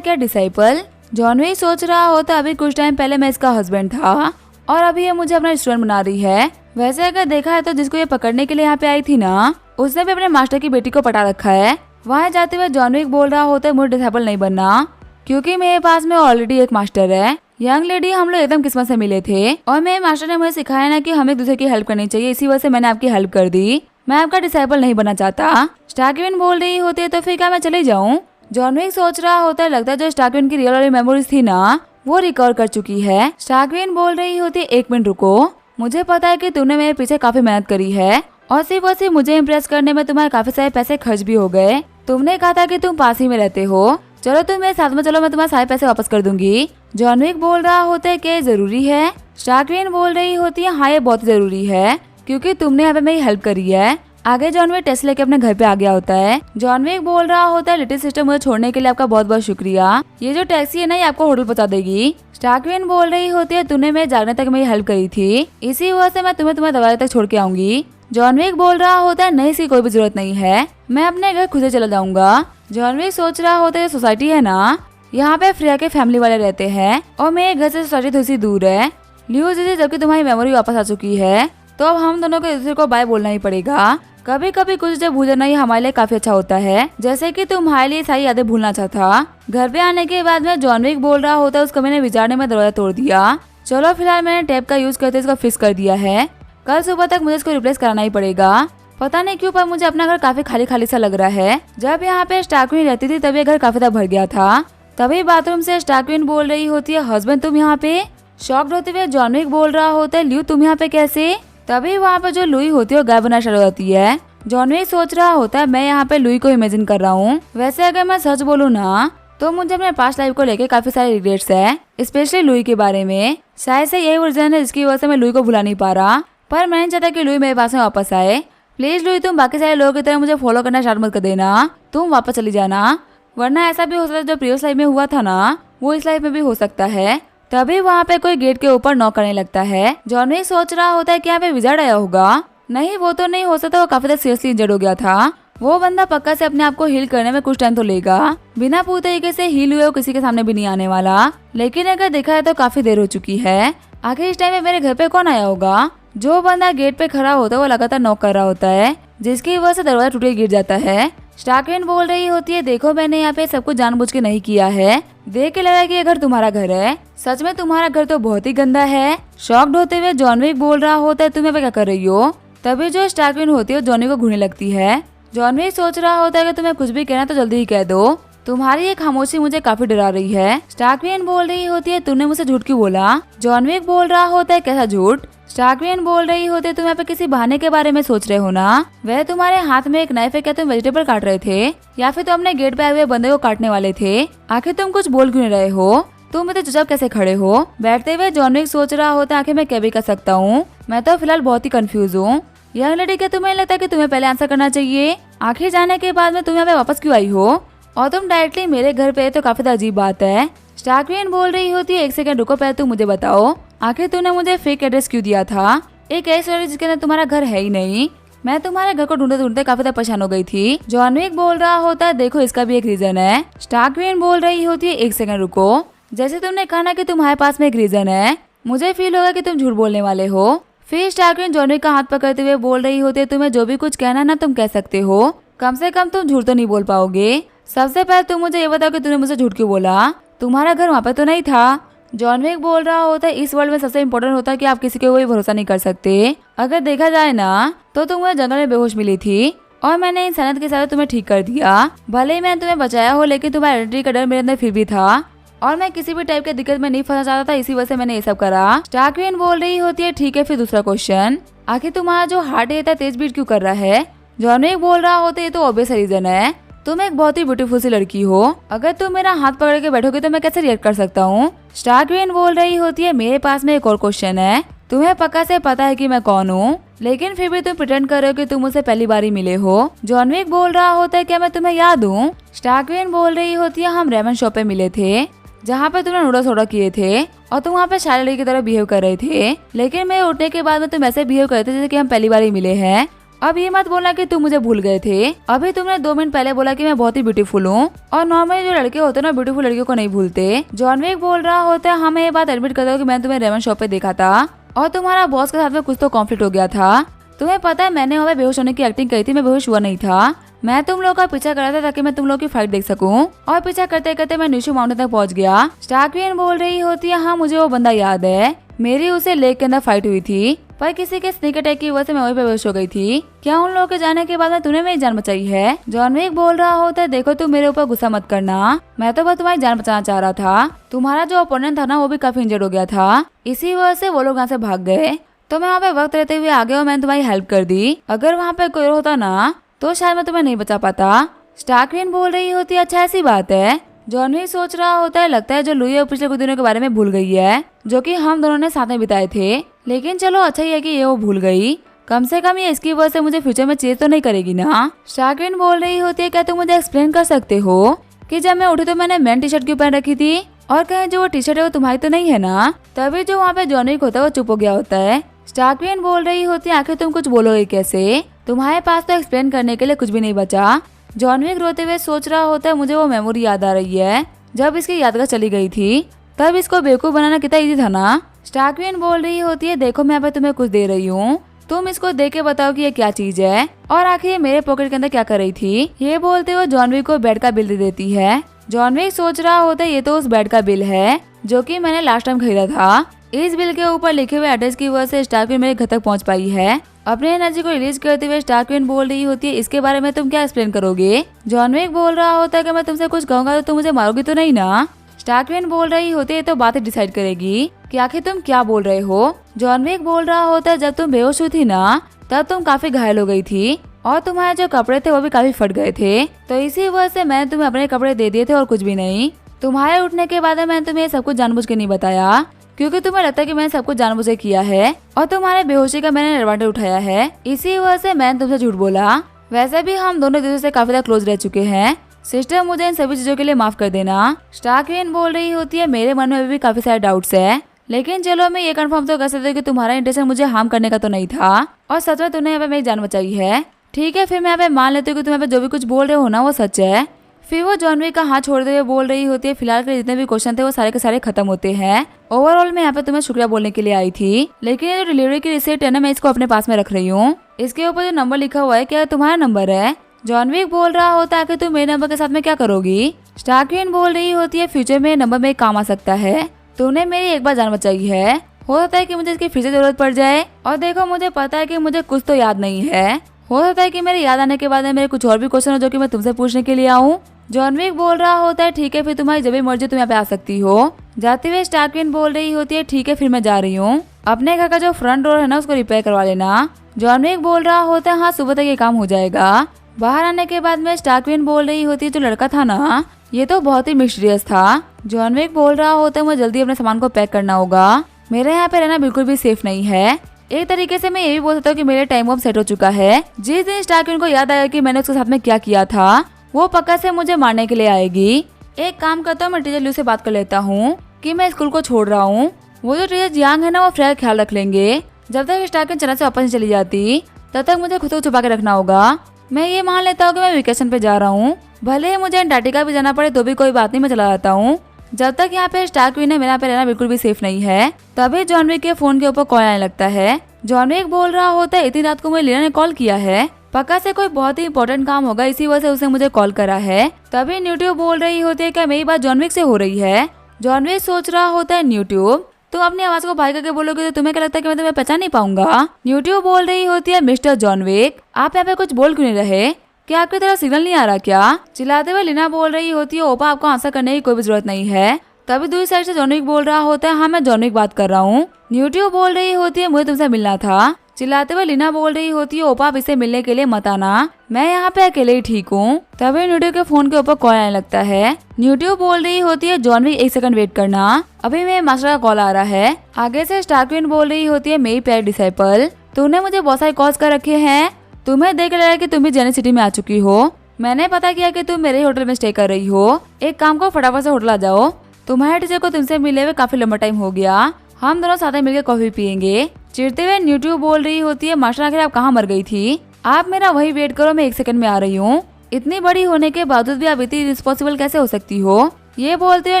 क्या डिसाइपल? जॉन विक सोच रहा होता, अभी कुछ टाइम पहले मैं इसका हस्बैंड था और अभी ये मुझे अपना स्टूडेंट बना रही है। वैसे अगर देखा है तो जिसको ये पकड़ने के लिए यहाँ पे आई थी ना, उसने भी अपने मास्टर की बेटी को पटा रखा है। वहाँ जाते हुए जॉन विक बोल रहा होता है, मुझे डिसाइपल नहीं बनना क्योंकि मेरे पास में ऑलरेडी एक मास्टर है। यंग लेडी, हम लोग एकदम किस्मत से मिले थे और मेरे मास्टर ने मुझे सिखाया ना कि हमें एक दूसरे की हेल्प करनी चाहिए। इसी वजह से मैंने आपकी हेल्प कर दी। मैं आपका डिसाइपल नहीं बनना चाहता। स्टार्कविन बोल रही होती है, तो फिर क्या मैं चले जाऊँ? जॉन विक सोच रहा होता है, लगता है जो स्टार्कविन की रियल वाली मेमोरीज थी ना वो रिकवर कर चुकी है। स्टार्कविन बोल रही होती है, 1 मिनट रुको, मुझे पता है कि तुमने मेरे पीछे काफी मेहनत करी है और सिर्फ मुझे इम्प्रेस करने में तुम्हारे काफी सारे पैसे खर्च भी हो गए। तुमने कहा था कि तुम पास ही में रहते हो, चलो तुम मेरे साथ में चलो, मैं तुम्हारे सारे पैसे वापस कर दूंगी। जॉन विक बोल रहा होता है, क्या जरूरी है? स्टार्कविन बोल रही होती है, हाँ ये बहुत जरूरी है क्योंकि तुमने यहाँ पे मेरी हेल्प करी है। आगे जॉन विक टेस्ट लेके अपने घर पे आ गया होता है। जॉन विक बोल रहा होता है, लिटिल सिस्टर मुझे छोड़ने के लिए आपका बहुत बहुत शुक्रिया। ये जो टैक्सी है ना ये आपको होटल पहुंचा देगी। स्टार्कविन बोल रही होती है, तूने मेरे जागने तक मेरी हेल्प करी थी, इसी वजह से मैं तुम्हें तुम्हारे दरवाजे तक छोड़ के आऊंगी। जॉन विक बोल रहा होता है, नहीं इसकी कोई भी जरूरत नहीं है, मैं अपने घर खुद से चला जाऊंगा। जॉन विक सोच रहा होता है, सोसाइटी है ना यहाँ पे फ्रिया के फैमिली वाले रहते हैं और मेरे घर से सोसाइटी थोड़ी सी दूर है। लियो जी, जबकि तुम्हारी मेमोरी वापस आ चुकी है तो अब हम दोनों को एक दूसरे को बाय बोलना ही पड़ेगा। कभी कभी कुछ जब भूल जाना ही हमारे लिए काफी अच्छा होता है, जैसे कि तुम्हारे लिए सारी यादें भूलना चाहता। घर पे आने के बाद में जॉन विक बोल रहा होता है, उसको मैंने विचारने में दरवाजा तोड़ दिया। चलो फिलहाल मैंने टेप का यूज करते इसको फिक्स कर दिया है, कल सुबह तक मुझे इसको रिप्लेस कराना ही पड़ेगा। पता नहीं क्यों पर मुझे अपना घर काफी खाली खाली सा लग रहा है। जब यहाँ पे स्टार्कविन रहती थी तब ये घर काफी भर गया था। तभी बाथरूम से स्टार्कविन बोल रही होती है, हस्बैंड तुम यहाँ पे? शॉक्ड होते हुए जॉन विक बोल रहा होता है, लियो तुम यहाँ पे कैसे? तभी वहाँ पे जो लुई होती है वो गायब होना शुरू होती है। जॉन विक सोच रहा होता है, मैं यहाँ पे लुई को इमेजिन कर रहा हूँ। वैसे अगर मैं सच बोलूँ ना तो मुझे अपने पास्ट लाइफ को लेके काफी सारे रिग्रेट्स है, स्पेशली लुई के बारे में। शायद से यही रीजन है जिसकी वजह से मैं लुई को भुला नहीं पा रहा, पर मैं नहीं चाहता कि लुई मेरे पास में वापस आए। प्लीज लुई, तुम बाकी सारे लोगों की तरह मुझे फॉलो करना स्टार्ट मत कर देना, तुम वापस चली जाना, वरना ऐसा भी हो सकता है जो प्रीवियस लाइफ में हुआ था ना वो इस लाइफ में भी हो सकता है। तभी वहाँ पे कोई गेट के ऊपर नॉक करने लगता है। जॉन विक सोच रहा होता है कि यहाँ पे विजार्ड आया होगा। नहीं, वो तो नहीं हो सकता, वो काफी सीरियसली इंजर्ड हो गया था। वो बंदा पक्का से अपने आप को हील करने में कुछ टाइम तो लेगा, बिना पूरी तरीके से हील हुए वो किसी के सामने भी नहीं आने वाला। लेकिन अगर देखा है तो काफी देर हो चुकी है। आखिर इस टाइम में मेरे घर पे कौन आया होगा? जो बंदा गेट पे खड़ा होता है वो लगातार नॉक कर रहा होता है, जिसकी वजह से दरवाजा टूट के गिर जाता है। स्टार्कविन बोल रही होती है, देखो मैंने यहाँ पे सब कुछ जानबूझ के नहीं किया है, देख के लगा कि ये घर तुम्हारा घर है। सच में तुम्हारा घर तो बहुत ही गंदा है। शॉक्ड होते हुए जॉन विक बोल रहा होता है, तुम यहाँ पे क्या कर रही हो? तभी जो स्टार्कविन होती है जॉन विक को घूरने लगती है। जॉन विक सोच रहा होता है कि तुम्हें कुछ भी कहना तो जल्दी ही कह दो, तुम्हारी ये खामोशी मुझे काफी डरा रही है। स्टार्कविन बोल रही होती है, तुमने मुझसे झूठ क्यों बोला? जॉन विक बोल रहा होता है, कैसा झूठ? स्टार्कविन बोल रही होती है, तुम यहाँ पे किसी बहाने के बारे में सोच रहे हो ना? वह तुम्हारे हाथ में एक नाइफ है, क्या तुम वेजिटेबल काट रहे थे या फिर तुम अपने गेट पे आए हुए बंदे को काटने वाले थे? आखिर तुम कुछ बोल क्यों नहीं रहे हो? तुम इतने चुपचाप कैसे खड़े हो? बैठते हुए जॉन विक सोच रहा होता है, आखिर मैं क्या भी कर सकता हूँ, मैं तो फिलहाल बहुत ही कंफ्यूज हूँ। यंग लेडी, क्या तुम्हें लगता है कि तुम्हें पहले आंसर करना चाहिए? आखिर जाने के बाद में तुम यहाँ पे वापस क्यों आई हो और तुम डायरेक्टली मेरे घर पे? तो काफी अजीब बात है। स्टार्कविन बोल रही होती है, 1 सेकंड रुको, पहले तुम मुझे बताओ आखिर तूने मुझे फेक एड्रेस क्यों दिया था? एक ऐसी स्टोरी जिसके अंदर तुम्हारा घर है ही नहीं। मैं तुम्हारे घर को ढूंढते ढूंढते काफी परेशान हो गई थी। जॉन विक बोल रहा होता है, देखो इसका भी एक रीजन है। स्टार्कविन बोल रही होती है, 1 सेकंड रुको, जैसे तुमने कहा ना कि तुम्हारे पास में एक रीजन है, मुझे फील होगा कि तुम झूठ बोलने वाले हो। फिर स्टार्कविन जॉन विक का हाथ पकड़ते हुए बोल रही होती है, तुम्हें जो भी कुछ कहना ना तुम कह सकते हो, कम से कम तुम झूठ तो नहीं बोल पाओगे। सबसे पहले तुम मुझे ये बताओ कि तुमने मुझे झूठ क्यों बोला? तुम्हारा घर वहाँ पे तो नहीं था। जॉन विक बोल रहा होता है, इस वर्ल्ड में सबसे इम्पोर्टेंट होता है कि आप किसी के कोई भरोसा नहीं कर सकते। अगर देखा जाए ना तो तुम मुझे जंगल में बेहोश मिली थी और मैंने इंसानियत के साथ तुम्हें ठीक कर दिया। भले ही मैंने तुम्हें बचाया हो, लेकिन तुम्हारी आइडेंटिटी का डर मेरे अंदर फिर भी था और मैं किसी भी टाइप के दिक्कत में नहीं फंसना चाहता था, इसी वजह से मैंने ये सब करा। स्टार्कविन बोल रही होती है, ठीक है फिर दूसरा क्वेश्चन, आखिर तुम्हारा जो हार्ट रेट है तेज बीट क्यों कर रहा है? जॉन विक बोल रहा होता है, ये तो ऑब्वियस रीजन है, तुम एक बहुत ही ब्यूटीफुल सी लड़की हो, अगर तुम मेरा हाथ पकड़ के बैठोगे तो मैं कैसे रिएक्ट कर सकता हूँ। स्टार क्वीन बोल रही होती है मेरे पास में एक और क्वेश्चन है, तुम्हें पक्का से पता है कि मैं कौन हूँ, लेकिन फिर भी तुम प्रिटेंड कर रहे हो कि तुम मुझसे पहली बार ही मिले हो। जॉन विक बोल रहा होता है क्या मैं तुम्हें याद हूँ। स्टार क्वीन बोल रही होती है हम रेमन शॉप पे मिले थे, जहाँ पे तुमने नूडल्स ऑर्डर किए थे और तुम वहाँ पे शायद लड़की की तरह बिहेव कर रहे थे, लेकिन मैं उठने के बाद में तुम ऐसे बिहेव कर रहे थे जैसे कि हम पहली बार ही मिले हैं। अब ये मत बोलना कि तुम मुझे भूल गए थे, अभी तुमने 2 मिनट पहले बोला कि मैं बहुत ही ब्यूटीफुल हूँ और नॉर्मली जो लड़के होते हैं ना ब्यूटीफुल लड़कियों को नहीं भूलते। जॉन विक बोल रहा होता है हमें ये बात एडमिट करता हूँ कि मैंने तुम्हें रेमन शॉप पे देखा था और तुम्हारा बॉस के साथ में कुछ तो कॉन्फ्लिक्ट हो गया था। तुम्हें पता है मैंने वहाँ पे बेहोश होने की एक्टिंग करी थी, मैं बेहोश हुआ नहीं था। मैं तुम लोगों का पीछा कर रहा था ताकि मैं तुम लोगों की फाइट देख सकूं और पीछा करते करते मैं निशु माउंटेन तक पहुंच गया। स्टार क्वीन बोल रही होती है हाँ मुझे वो बंदा याद है, मेरी उसे लेक के अंदर फाइट हुई थी पर किसी के स्नीक अटैक की वजह से मैं वहीं पे बेहोश हो गई थी। क्या उन लोगों के जाने के बाद में तूने मेरी जान बचाई है। जॉन विक बोल रहा होता है देखो तुम मेरे ऊपर गुस्सा मत करना, मैं तो बस तुम्हारी जान बचाना चाह रहा था। तुम्हारा जो ओपोनेंट था ना वो भी काफी इंजर्ड हो गया था, इसी वजह से वो लोग यहाँ से भाग गए, तो मैं वहाँ पे वक्त रहते हुए आ गया और मैंने तुम्हारी हेल्प कर दी। अगर वहाँ पे कोई होता ना तो शायद मैं तुम्हें नहीं बचा पाता। स्टार क्वीन बोल रही होती है अच्छा ऐसी बात है। जॉन विक सोच रहा होता है लगता है जो लुई और पिछले कुछ दिनों के बारे में भूल गई है जो कि हम दोनों ने साथ में बिताए थे, लेकिन चलो अच्छा ही है कि ये वो भूल गई, कम से कम ये इसकी वजह से मुझे फ्यूचर में चेंज तो नहीं करेगी ना। स्टार क्वीन बोल रही होती है क्या तुम मुझे एक्सप्लेन कर सकते हो कि जब मैं उठी तो मैंने मैन टी शर्ट क्यों पहन रखी थी और कहीं जो वो टी शर्ट है वो तुम्हारी तो नहीं है ना। तभी जो वहाँ पे जॉन विक होता है वो चुप हो गया होता है। स्टार क्वीन बोल रही होती है आखिर तुम कुछ बोलोगे कैसे, तुम्हारे पास तो एक्सप्लेन करने के लिए कुछ भी नहीं बचा। जॉन विक रोते हुए सोच रहा होता है मुझे वो मेमोरी याद आ रही है जब इसकी यादगार चली गई थी, तब इसको बेवकूफ बनाना कितना इजी था ना। स्टार क्वीन बोल रही होती है देखो मैं यहाँ पे तुम्हें कुछ दे रही हूँ, तुम इसको दे के बताओ कि ये क्या चीज है और आखिर ये मेरे पॉकेट के अंदर क्या कर रही थी। ये बोलते हुए जॉन विक को बेड का बिल दे देती है। जॉन विक सोच रहा होता है ये तो उस बेड का बिल है जो कि मैंने लास्ट टाइम खरीदा था। इस बिल के ऊपर लिखे हुए एड्रेस की वजह से स्टार क्वीन मेरे घर तक पहुंच पाई है। अपने एनर्जी को रिलीज करते हुए स्टार क्वीन बोल रही होती है इसके बारे में तुम क्या एक्सप्लेन करोगे। जॉन विक बोल रहा होता है कि मैं तुमसे कुछ कहूंगा तो तुम मुझे मारोगी तो नहीं ना। स्टार क्वीन बोल रही होती है तो बात डिसाइड करेगी कि आखिर तुम क्या बोल रहे हो। जॉन विक बोल रहा होता है जब तुम बेहोश हुई थी ना तब तुम काफी घायल हो गई थी और तुम्हारे जो कपड़े थे वो भी काफी फट गए थे, तो इसी वजह से मैंने तुम्हें अपने कपड़े दे दिए थे और कुछ भी नहीं। तुम्हारे उठने के बाद मैंने तुम्हें सब कुछ जानबूझ के नहीं बताया क्योंकि तुम्हें लगता है कि मैंने सब कुछ जानबूझ के किया है और तुम्हारे बेहोशी का मैंने एडवांटेज उठाया है, इसी वजह से मैंने तुमसे झूठ बोला। वैसे भी हम दोनों दिनों से काफी ज्यादा क्लोज रह चुके हैं, सिस्टर मुझे इन सभी चीजों के लिए माफ कर देना। स्टार क्वीन बोल रही होती है मेरे मन में अभी भी काफी सारे डाउट्स है, लेकिन चलो मैं ये कंफर्म तो कर सकती हूँ कि तुम्हारा इंटेंशन मुझे हार्म करने का तो नहीं था और सच में तुमने यहाँ पे मेरी जान बचाई है। ठीक है फिर मैं यहाँ पे मान लेती हूँ कि तुम यहाँ पे जो भी कुछ बोल रहे हो ना वो सच है। फिर वो जॉन विक का हाथ छोड़ते हुए बोल रही होती है फिलहाल के जितने भी क्वेश्चन थे वो सारे के सारे खत्म होते हैं। ओवरऑल मैं यहाँ पे तुम्हें शुक्रिया बोलने के लिए आई थी, लेकिन ये जो डिलीवरी की रिसीप्ट है ना मैं इसको अपने पास में रख रही हूँ, इसके ऊपर जो नंबर लिखा हुआ है क्या तुम्हारा नंबर है। जॉन विक बोल रहा होता है कि तुम मेरे नंबर के साथ में क्या करोगी। स्टार क्वीन बोल रही होती है फ्यूचर में नंबर में काम आ सकता है, तुमने मेरी एक बार जान बचाई है, हो सकता है कि मुझे इसकी फिर से जरूरत पड़ जाए और देखो मुझे पता है कि मुझे कुछ तो याद नहीं है, हो सकता है कि मेरे याद आने के बाद में मेरे कुछ और भी क्वेश्चन हो जो कि मैं तुमसे पूछने के लिए आऊँ। जॉन विक बोल रहा होता है ठीक है फिर तुम्हारी जब भी मर्जी तुम यहाँ पे आ सकती हो। जाते हुए स्टार क्वीन बोल रही होती है ठीक है फिर मैं जा रही हूँ, अपने घर का जो फ्रंट डोर है ना उसको रिपेयर करवा लेना। जॉन विक बोल रहा होता है हाँ सुबह तक ये काम हो जाएगा। बाहर आने के बाद में स्टार क्वीन बोल रही होती है जो लड़का था ना ये तो बहुत ही मिस्टीरियस था। जॉन विक बोल रहा होता है मुझे जल्दी अपने सामान को पैक करना होगा, मेरे यहाँ पे रहना बिल्कुल भी सेफ नहीं है। एक तरीके से मैं ये भी बोल सकता हूँ कि मेरे टाइम बम सेट हो चुका है। जिस दिन स्टार क्वीन को याद आया कि मैंने उसके साथ में क्या किया था वो पक्का से मुझे मारने के लिए आएगी। एक काम करता हूँ मैं टीचर लू से बात कर लेता हूँ कि मैं स्कूल को छोड़ रहा हूँ, वो जो टीचर जियांग है ना वो फ्रेंड ख्याल रख लेंगे। जब तक स्टार क्वीन चना से वापस चली जाती तब तक मुझे खुद को छुपा के रखना होगा। मैं ये मान लेता हूँ कि मैं वेकेशन पे जा रहा हूँ, भले ही मुझे अंटार्कटिका भी जाना पड़े तो भी कोई बात नहीं, मैं चला जाता हूँ। जब तक यहाँ पे स्टार क्वीन है मेरा पे रहना बिल्कुल भी सेफ नहीं है। तभी जॉन विक के फोन के ऊपर कॉल आने लगता है। जॉन विक बोल रहा होता है इतनी रात को मुझे लीना ने कॉल किया है, पक्का से कोई बहुत ही इंपॉर्टेंट काम होगा इसी वजह से उसने मुझे कॉल करा है। तभी न्यूट्यूब बोल रही होती है क्या मेरी बात जॉन विक से हो रही है। जॉन विक सोच रहा होता है न्यूट्यूब तुम अपनी आवाज को भाई करके बोलोगे तो तुम्हें क्या लगता है कि मैं तुम्हें पहचान नहीं पाऊंगा। न्यूट्यूब बोल रही होती है मिस्टर जॉन विक आप यहाँ पे कुछ बोल क्यों नहीं रहे, क्या आपकी तरफ सिग्नल नहीं आ रहा क्या। चिल्लाते हुए लीना बोल रही होती है ओपा आपको आंसर करने की कोई भी जरूरत नहीं है। तभी दूसरी साइड से जॉन विक बोल रहा होता है हाँ मैं जॉन विक बात कर रहा हूँ। न्यूट्यूब बोल रही होती है मुझे तुमसे मिलना था। चिल्लाते हुए लीना बोल रही होती है, ओपा आप इससे मिलने के लिए मत आना, मैं यहाँ पे अकेले ही ठीक हूँ। तभी न्यूटू के फोन के ऊपर कॉल आने लगता है। न्यूटू बोल रही होती है, जॉन विक 1 सेकंड वेट करना, अभी मेरे मास्टर का कॉल आ रहा है। आगे से स्टार क्वीन बोल रही होती है, मेरी प्यारी डिसाइपल, तूने मुझे बहुत सारे कॉल्स कर रखे हैं, तुम्हें देख रहा है कि तुम भी जेनी सिटी में आ चुकी हो। मैंने पता किया कि तुम मेरे होटल में स्टे कर रही हो। एक काम को फटाफट से होटल आ जाओ, तुम्हारे टीचर को तुमसे मिले हुए काफी लंबा टाइम हो गया, हम दोनों साथ में मिलकर कॉफी पियेंगे। चिढ़ते हुए न्यूटू बोल रही होती है, मास्टर आखिर आप कहाँ मर गई थी, आप मेरा वही वेट करो, मैं 1 सेकंड में आ रही हूँ। इतनी बड़ी होने के बावजूद भी आप इतनी रिस्पॉन्सिबल कैसे हो सकती हो। ये बोलते हुए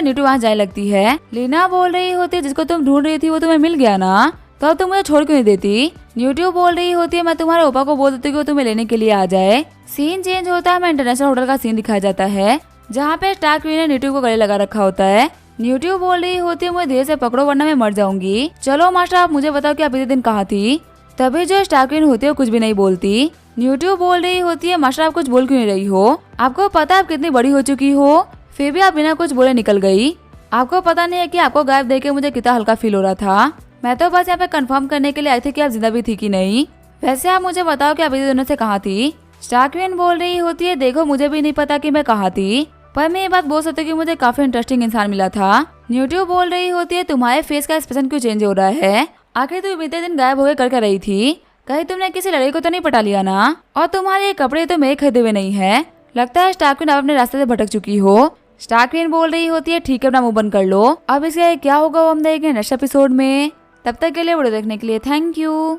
न्यूटू वहाँ जाने लगती है। लीना बोल रही होती है, जिसको तुम ढूंढ रही थी वो तुम्हें मिल गया ना, तो अब तुम मुझे छोड़ क्यों नहीं देती। न्यूटू बोल रही होती है, मैं तुम्हारे ओपा को बोल देती हूँ कि वो तुम्हें लेने के लिए आ जाए। सीन चेंज होता है, हमें इंटरनेशनल होटल का सीन दिखाया जाता है, जहाँ पे स्टार क्वीन ने न्यूटू को गले लगा रखा होता है। न्यूटू बोल रही होती है, मुझे धीरे से पकड़ो वरना मैं मर जाऊंगी। चलो मास्टर आप मुझे बताओ कि आप इतने दिन कहाँ थी। तभी जो स्टार क्वीन होती है कुछ भी नहीं बोलती। न्यूटू बोल रही होती है, मास्टर आप कुछ बोल क्यों नहीं रही हो, आपको पता है आप कितनी बड़ी हो चुकी हो, फिर भी आप बिना कुछ बोले निकल गई। आपको पता नहीं है कि आपको गायब देख के मुझे कितना हल्का फील हो रहा था। मैं तो बस यहाँ पे कंफर्म करने के लिए आई थी कि आप जिंदा भी थी कि नहीं। वैसे आप मुझे बताओ कि आप इतने दिनों से कहाँ थी। स्टार क्वीन बोल रही होती है, देखो मुझे भी नहीं पता कि मैं कहाँ थी, पर मैं ये बात बोल सकती हूँ कि मुझे काफी इंटरेस्टिंग इंसान मिला था। न्यूटू बोल रही होती है, तुम्हारे फेस का एक्सप्रेशन क्यों चेंज हो रहा है, आखिर तुम इतने दिन गायब होकर करके रही थी, कहीं तुमने किसी लड़की को तो नहीं पटा लिया ना, और तुम्हारे ये कपड़े तो मेरे खरीदे हुए नहीं है, लगता है स्टार क्वीन अब अपने रास्ते से भटक चुकी हो। स्टार क्वीन बोल रही होती है, ठीक है अपना मुंह बंद कर लो, अब इसके क्या होगा वो हम देखेंगे नेक्स्ट एपिसोड में। तब तक के लिए वीडियो देखने के लिए थैंक यू।